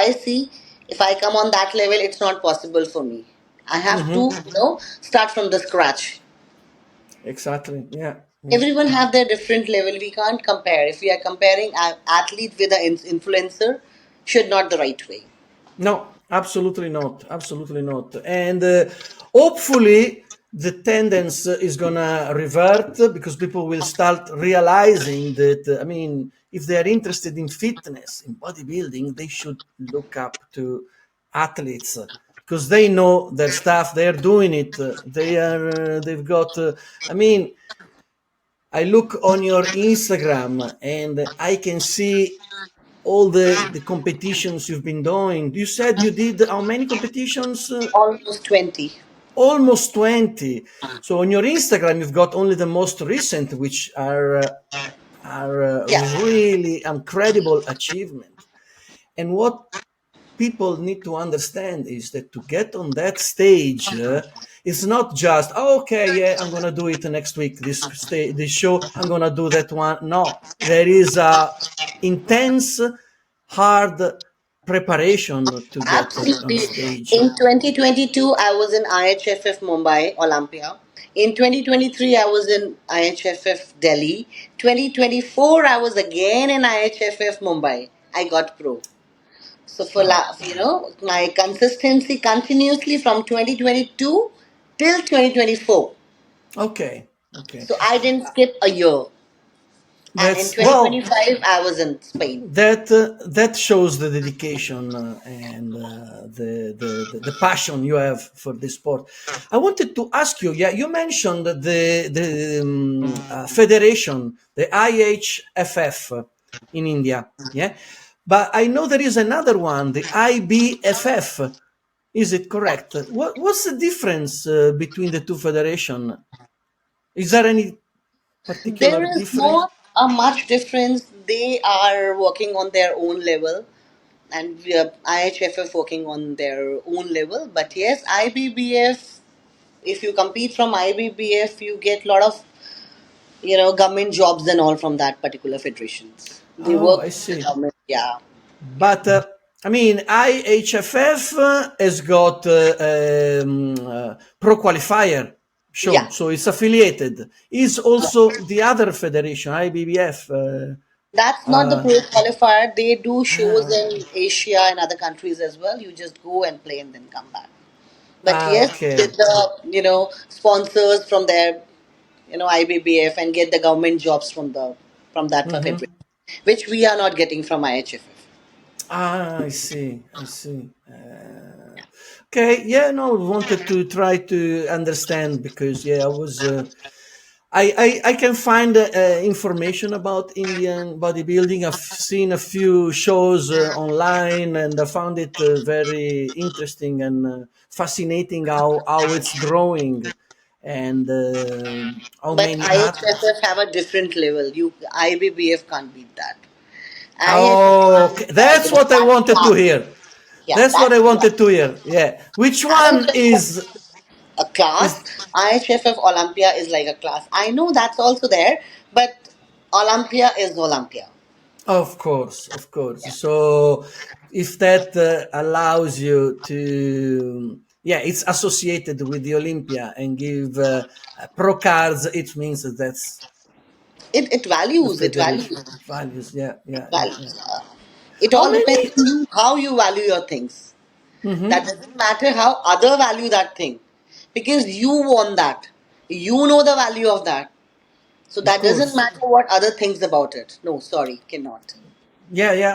B: I come on that level, it's not possible for me. I have to,
A: Hmm.
B: start from the scratch.
A: Exactly. Yeah. Yeah.
B: Everyone have their different level. We can't compare. If we are comparing an athlete with an influencer, should not the right way.
A: No, absolutely not. Absolutely not. And hopefully, the tendency is gonna revert because people will start realizing that. I mean, if they are interested in fitness, in bodybuilding, they should look up to athletes because they know their stuff. They are doing it. They are. They've got. I mean, I look on your Instagram and I can see all the competitions you've been doing. You said you did how many competitions?
B: Almost 20.
A: Almost 20. So on your Instagram, you've got only the most recent, which are
B: Yeah.
A: really incredible achievement. And what people need to understand is that to get on that stage, it's not just, oh, okay, yeah, I'm gonna do it next week. This show, I'm gonna do that one. No, there is a intense, hard preparation to get on
B: Absolutely.
A: stage.
B: In 2022, I was in IHFF Mumbai, Olympia. In 2023, I was in IHFF Delhi. 2024, I was again in IHFF Mumbai. I got pro. So
A: Wow.
B: my consistency continuously from 2022 till 2024.
A: Okay. Okay.
B: So I didn't skip a year. And in
A: That's well.
B: 2025, I was in Spain.
A: That shows the dedication and the passion you have for this sport. I wanted to ask you. Yeah, you mentioned the federation, the IHFF in India. Yeah, but I know there is another one, the IBFF. Is it correct? What's the difference between the two federation? Is there any particular
B: There is
A: difference?
B: not a much difference. They are working on their own level, and we are IHFF working on their own level. But yes, IBBF. If you compete from IBBF, you get a lot of government jobs and all from that particular federations. They
A: Oh,
B: work
A: I
B: with the
A: see.
B: government. Yeah,
A: But I mean, IHFF has got pro qualifier show,
B: yeah.
A: so it's affiliated. Is also the other federation, IBBF.
B: That's not the
A: Uh,
B: pro qualifier. They do shows
A: ah,
B: in Asia and other countries as well. You just go and play and then come back. But yes,
A: okay.
B: get the sponsors from their IBBF and get the government jobs from that
A: Hmm.
B: federation, which we are not getting from IHFF.
A: Ah, I see. I see. Okay. Yeah. No, wanted to try to understand because yeah, I was. I can find information about Indian bodybuilding. I've seen a few shows online, and I found it very interesting and fascinating how it's growing, and how
B: But
A: many athletes.
B: IHFF have a different level. IBBF can't beat that. IHFF
A: Okay,
B: is
A: that's what I
B: that's
A: wanted to
B: class.
A: hear.
B: Yeah,
A: That's what I
B: that's class.
A: wanted to hear. Yeah, which one
B: IHFF
A: is?
B: a class.
A: Is
B: IHFF Olympia is like a class. I know that's also there, but Olympia is Olympia.
A: of course, of course.
B: Yeah.
A: So if that allows you to, yeah, it's associated with the Olympia and give pro cards, it means that
B: It
A: the
B: values, it
A: federation
B: values,
A: values. Yeah,
B: it
A: yeah, yeah, yeah.
B: values. It
A: How
B: all depends
A: many?
B: on you, how you value your things. That
A: Hmm.
B: doesn't matter how other value that thing, because you want that. You know the value of that. So
A: Of
B: that doesn't
A: course.
B: matter what other thinks about it. No, sorry, cannot.
A: Yeah, yeah,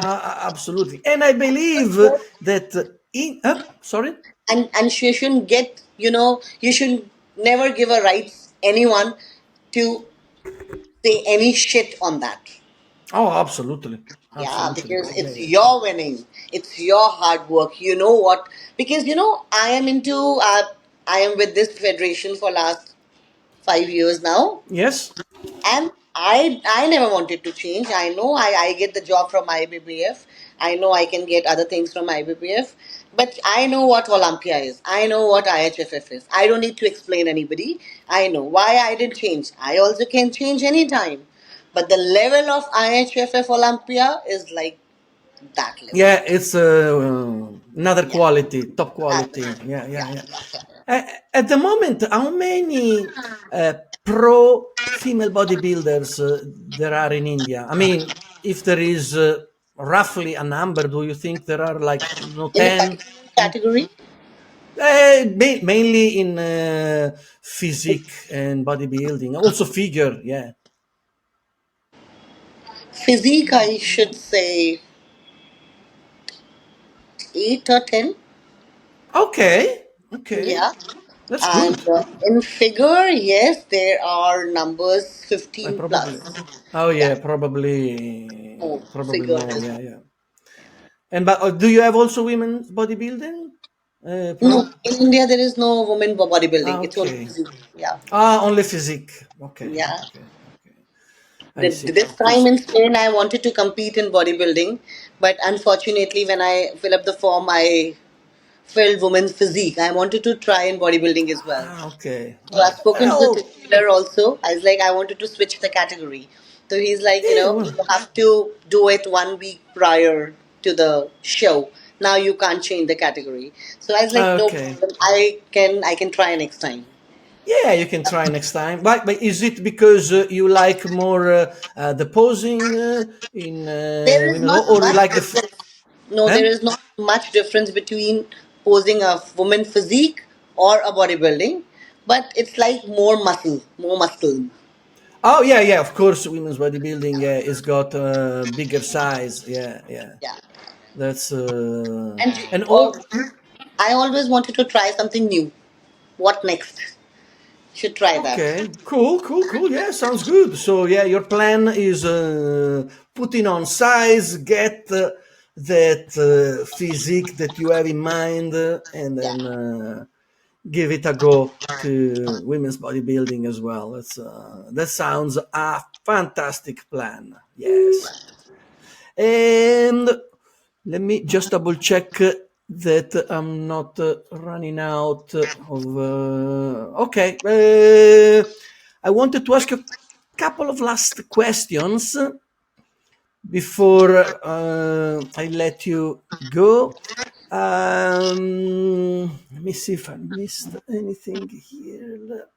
A: absolutely. And I believe that in. Sorry.
B: And you shouldn't get, you should never give a rights anyone to say any shit on that.
A: Oh, absolutely,
B: Yeah,
A: absolutely.
B: because
A: Yeah,
B: it's
A: yeah.
B: your winning, it's your hard work. You know what? Because I am I am with this federation for last 5 years now,
A: Yes.
B: and I never wanted to change. I know I get the job from IBBF. I know I can get other things from IBBF, but I know what Olympia is. I know what IHFF is. I don't need to explain anybody. I know why I didn't change. I also can change anytime, but the level of IHFF Olympia is like that level.
A: Yeah, it's another
B: Yeah.
A: quality, top
B: That's
A: quality.
B: it.
A: Yeah, yeah,
B: Yeah,
A: yeah.
B: yeah, yeah.
A: At the moment, how many pro female bodybuilders there are in India? I mean, if there is roughly a number, do you think there are like no
B: In the
A: 10?
B: category,
A: Mainly in physique and bodybuilding, also figure. Yeah.
B: physique, I should say 8 or 10.
A: Okay. Okay.
B: Yeah.
A: That's
B: And
A: good.
B: in figure, yes, there are numbers
A: I
B: 15
A: probably.
B: plus.
A: Oh
B: Yeah,
A: yeah,
B: more
A: probably
B: figure
A: more.
B: as
A: Yeah,
B: well.
A: yeah. And but do you have also women bodybuilding?
B: No,
A: Pro.
B: in India there is no women bodybuilding.
A: Ah,
B: It's only
A: okay.
B: physique. Yeah,
A: Only physique. Okay,
B: yeah.
A: okay, okay. I see.
B: This time
A: 'Cause-
B: in Spain, I wanted to compete in bodybuilding, but unfortunately, when I fill up the form, I filled women's physique. I wanted to try in bodybuilding as well.
A: okay.
B: So I've spoken to the
A: Well,
B: tailor also. I was like, I wanted to switch the category. So he's like,
A: yeah.
B: you have to do it 1 week prior to the show. Now you can't change the category. So I was like, no
A: Okay.
B: problem. I can try next time.
A: Yeah, you can try next time. But is it because you like more the posing in
B: There is
A: women,
B: not
A: or you
B: much
A: like the?
B: difference. No,
A: Eh?
B: there is not much difference between posing a woman physique or a bodybuilding, but it's like more muscle, more muscle.
A: Oh yeah, yeah. Of course, women's bodybuilding is got bigger size. Yeah, yeah.
B: Yeah.
A: That's
B: And
A: and
B: oh,
A: all.
B: I always wanted to try something new. What next? Should try that.
A: Okay, cool, cool, cool. Yeah, sounds good. So yeah, your plan is putting on size, get that physique that you have in mind, and
B: Yeah.
A: then give it a go to women's bodybuilding as well. That sounds a fantastic plan. Yes. And let me just double check that I'm not running out of. Okay. I wanted to ask you a couple of last questions before I let you go. Let me see if I missed anything here.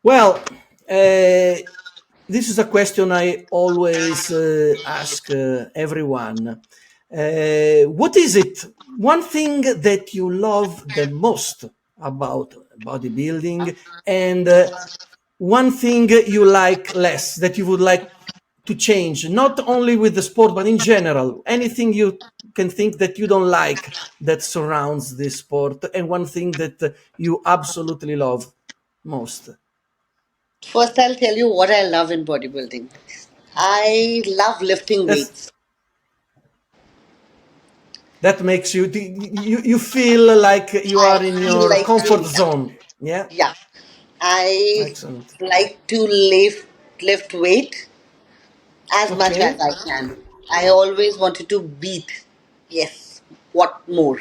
A: Well, this is a question I always ask everyone. What is it? One thing that you love the most about bodybuilding, and one thing you like less that you would like to change, not only with the sport, but in general. Anything you can think that you don't like that surrounds this sport, and one thing that you absolutely love most.
B: First, I'll tell you what I love in bodybuilding. I love lifting
A: That's
B: weights.
A: that makes you feel like you
B: I
A: are in
B: feel
A: your
B: like
A: comfort
B: doing that.
A: zone. Yeah,
B: Yeah. I
A: excellent.
B: like to lift weight as much as
A: Okay,
B: I can. I always wanted to beat. Yes. What more?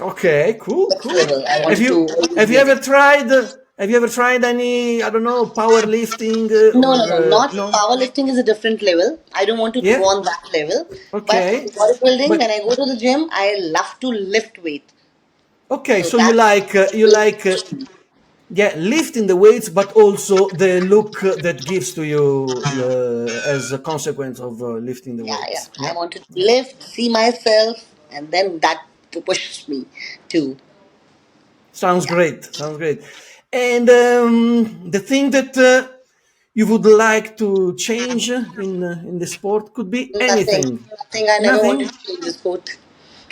A: Okay, cool,
B: Next
A: cool.
B: level. I
A: Have
B: wanted to
A: you
B: always
A: have
B: be
A: you
B: at
A: ever
B: it.
A: tried have you ever tried any, I don't know, powerlifting
B: No,
A: or
B: no, no. Not
A: no?
B: powerlifting is a different level. I don't want to go
A: Yeah.
B: on that level. But
A: Okay.
B: bodybuilding, when
A: But
B: I go to the gym, I love to lift weight.
A: okay,
B: So
A: so you
B: that's
A: like yeah, lifting the weights, but also the look that gives to you as a consequence of lifting the
B: yeah, yeah.
A: weights.
B: I
A: Yeah.
B: wanted to
A: Yeah.
B: lift, see myself, and then that pushes me to
A: Sounds
B: yeah.
A: great. Sounds great. And the thing that you would like to change in the sport could be
B: Nothing.
A: anything.
B: Nothing. I never wanted
A: Nothing.
B: to change the sport.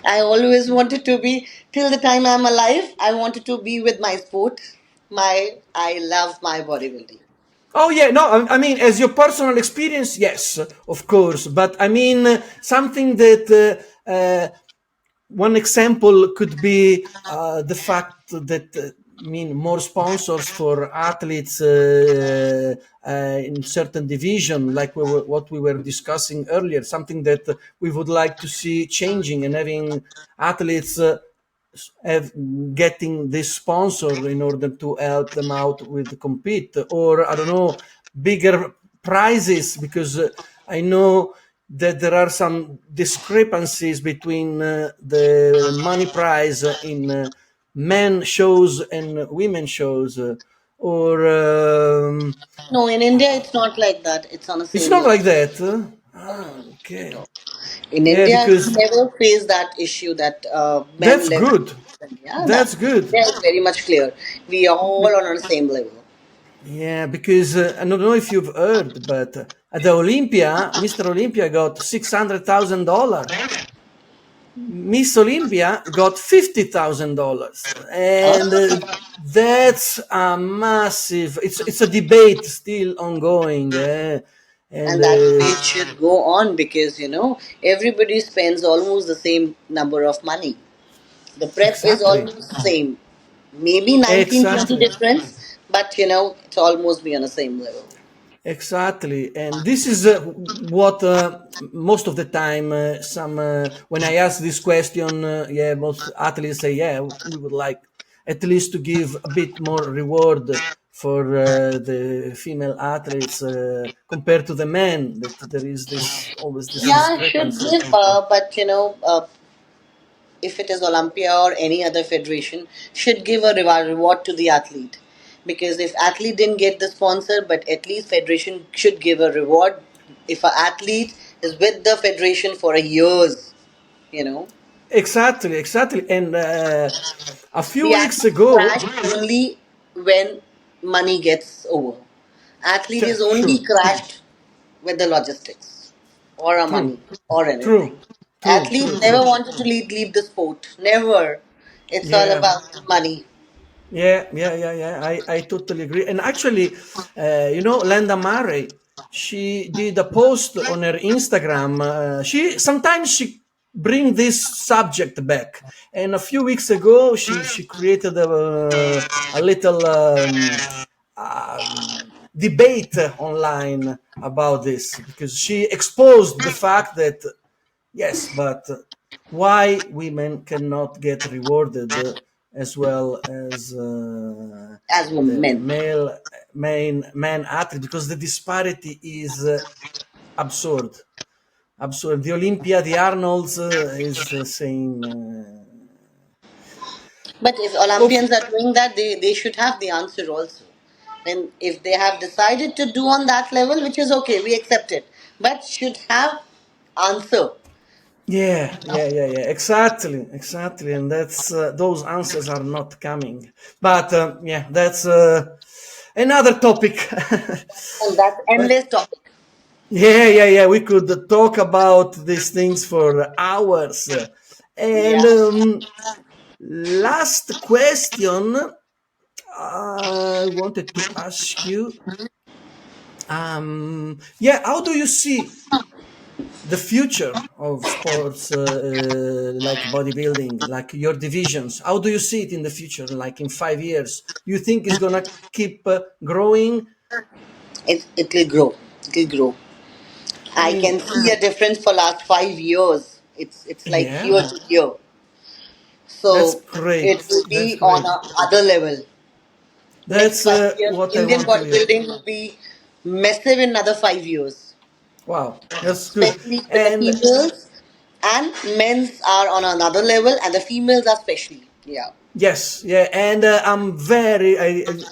B: I always wanted to be till the time I'm alive. I wanted to be with my sport. I love my bodybuilding.
A: Oh yeah, no, I mean as your personal experience, yes, of course. But I mean something that one example could be the fact that I mean more sponsors for athletes in certain division, like what we were discussing earlier. Something that we would like to see changing and having athletes. Have getting this sponsor in order to help them out with compete, or I don't know, bigger prizes, because I know that there are some discrepancies between the money prize in men shows and women shows, or
B: No, in India it's not like that. It's on the
A: it's
B: same
A: not
B: level.
A: like that.
B: No, no,
A: Ah,
B: no, not at
A: okay.
B: all. In
A: Yeah,
B: India, we
A: because
B: never face that issue that men
A: that's
B: live.
A: good.
B: Yeah, that
A: That's good.
B: India is very much clear. We are all on the same level.
A: Yeah, because I don't know if you've heard, but at the Olympia, Mr. Olympia got $600,000. Miss Olympia got $50,000, and
B: Huh?
A: that's a massive. It's a debate still ongoing, and
B: And that debate should go on because everybody spends almost the same number of money. The prep is
A: exactly,
B: almost the same, maybe 19-20
A: exactly.
B: difference, but it's almost be on the same level.
A: Exactly, and this is what most of the time some when I ask this question, yeah, most athletes say, yeah, we would like at least to give a bit more reward for the female athletes compared to the men. That there is this always this
B: Yeah, should
A: discrepancy.
B: give, but if it is Olympia or any other federation, should give a reward to the athlete. Because if athlete didn't get the sponsor, but at least federation should give a reward. If an athlete is with the federation for a years, you know,
A: Exactly, exactly, and a few
B: the
A: weeks
B: athlete
A: ago,
B: crashed only when money gets over. Athlete is only
A: true,
B: crashed with the logistics or a
A: true,
B: money or anything.
A: true, true,
B: Athlete
A: true,
B: never
A: true.
B: wanted to leave the sport. Never. It's all
A: Yeah.
B: about money.
A: Yeah, yeah, yeah, yeah. I totally agree. And actually, Landa Murray, she did a post on her Instagram. She sometimes she bring this subject back. And a few weeks ago, she created a little debate online about this, because she exposed the fact that yes, but why women cannot get rewarded as well as
B: As
A: the
B: men.
A: main man athlete, because the disparity is absurd. Absurd. The Olympia, the Arnolds is the same.
B: But if
A: Okay.
B: Olympians are doing that, they should have the answer also. And if they have decided to do on that level, which is okay, we accept it. But should have answer.
A: Yeah, yeah, yeah, yeah. Exactly, exactly. And that's those answers are not coming. But yeah, that's another topic.
B: And that's
A: But
B: endless topic.
A: yeah, yeah, yeah. We could talk about these things for hours. And
B: Yeah.
A: last question I wanted to ask you. Yeah, how do you see the future of sports like bodybuilding, like your divisions? How do you see it in the future, like in 5 years? You think it's gonna keep growing?
B: It will grow. It will grow.
A: I
B: I can
A: mean,
B: see a difference for last 5 years. It's like
A: yeah.
B: year to year.
A: That's
B: So it
A: great.
B: will
A: That's
B: be on
A: great.
B: a other level. Next
A: That's
B: 5 years,
A: what I
B: Indian
A: want to hear.
B: bodybuilding will be massive in another 5 years,
A: Wow, that's good.
B: especially with the
A: And
B: females. And men's are on another level, and the females are specially. Yeah.
A: yes, yeah, and I'm very.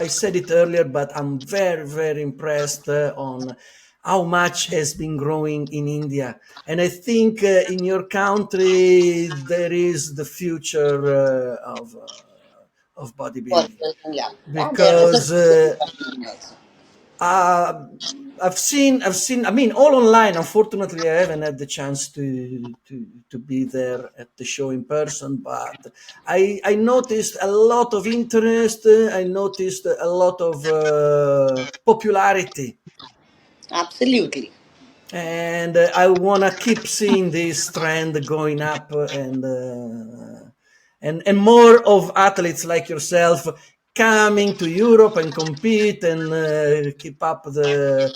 A: I said it earlier, but I'm very very impressed on how much has been growing in India, and I think in your country there is the future of bodybuilding
B: Bodybuilding, yeah. Yeah, there is a
A: because.
B: future for bodybuilding also.
A: Uh, I've seen. I mean, all online. Unfortunately, I haven't had the chance to be there at the show in person. But I noticed a lot of interest. I noticed a lot of popularity,
B: Absolutely.
A: and I wanna keep seeing this trend going up, and more of athletes like yourself coming to Europe and compete and keep up the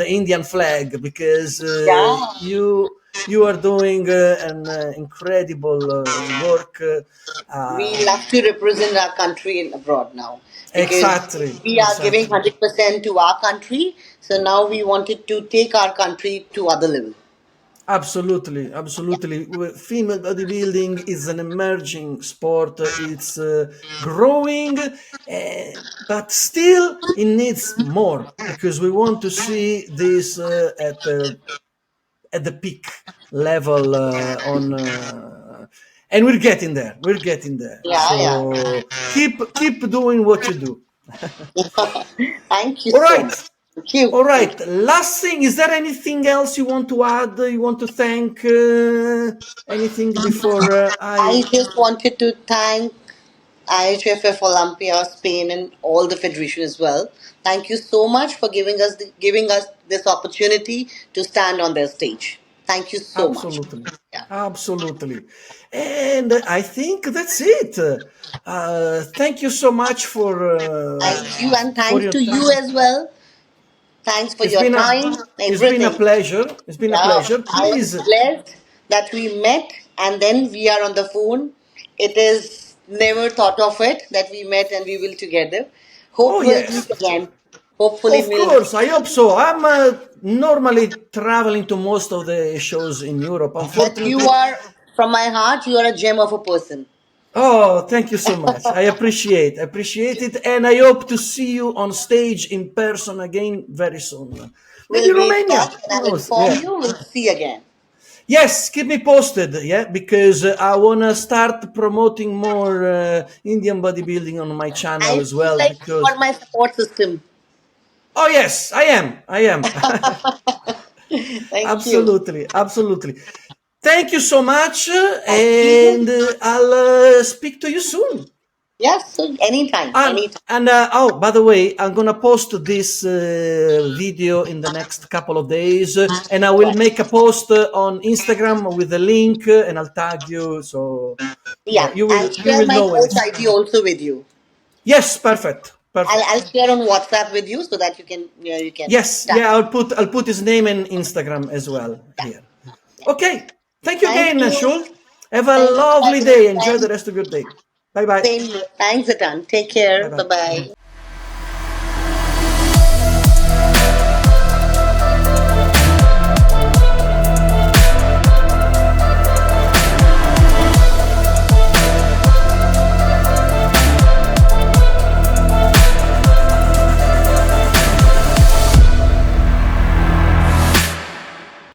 A: Indian flag because
B: Yeah.
A: you are doing an incredible work.
B: We love to represent our country in abroad now, because
A: Exactly,
B: we are giving
A: exactly.
B: 100% to our country. So now we wanted to take our country to other level.
A: Absolutely, absolutely. Female bodybuilding is an emerging sport. It's growing, but still it needs more because we want to see this at the peak level and we're getting there. We're getting there.
B: Yeah, yeah.
A: So keep doing what you do.
B: Thank you
A: All
B: so
A: right.
B: much. Thank you.
A: All
B: Thank
A: right.
B: you.
A: Last thing, is there anything else you want to add? You want to thank anything before
B: I
A: I?
B: just wanted to thank IHFF Olympia, Spain, and all the federation as well. Thank you so much for giving us this opportunity to stand on their stage. Thank you so much.
A: Absolutely,
B: Yeah.
A: absolutely. And I think that's it. Thank you so much
B: Thank you, and
A: for
B: thanks
A: your
B: to you
A: time.
B: as well. Thanks for
A: It's
B: your
A: been a
B: time,
A: it's been a
B: everything.
A: pleasure. It's been a
B: Yeah,
A: pleasure.
B: I am
A: Please.
B: blessed that we met and then we are on the phone. It is never thought of it that we met and we will together. Hope
A: Oh
B: we'll meet
A: yes.
B: again. Hopefully
A: Of
B: we'll.
A: course, I hope so. I'm normally traveling to most of the shows in Europe.
B: But you
A: Unfortunately,
B: are, from my heart, you are a gem of a person.
A: oh, thank you so much. I appreciate it, and I hope to see you on stage in person again very soon. Maybe
B: We'll be in touch
A: Romania.
B: and
A: Who
B: I'll
A: knows?
B: inform
A: Yeah.
B: you. We'll see again.
A: Yes, keep me posted. Yeah, because I wanna start promoting more Indian bodybuilding on my channel
B: I
A: as
B: feel
A: well.
B: like you are
A: Because
B: my support system.
A: oh yes, I am. I am.
B: Thank you.
A: Absolutely, absolutely. Thank you so much,
B: Thank you.
A: and I'll speak to you soon.
B: Yes, so anytime, anytime.
A: And oh, by the way, I'm gonna post this video in the next couple of days, and I will make a post on Instagram with the link, and I'll tag you, so
B: Yeah,
A: you will
B: and
A: you
B: share
A: will
B: my
A: know when
B: coach
A: it's.
B: ID also with you.
A: Yes, perfect,
B: I'll
A: perfect.
B: share on WhatsApp with you so that you can
A: Yes,
B: tap.
A: yeah, I'll put his name and Instagram as well
B: Yeah,
A: here.
B: yeah.
A: Okay, thank you
B: Thank
A: again,
B: you.
A: Shul. Have a
B: Thank you for
A: lovely
B: your
A: day. Enjoy
B: time.
A: the rest of your day. Bye bye.
B: Same here. Thanks a ton. Take
A: Bye
B: care. Bye
A: bye.
B: bye.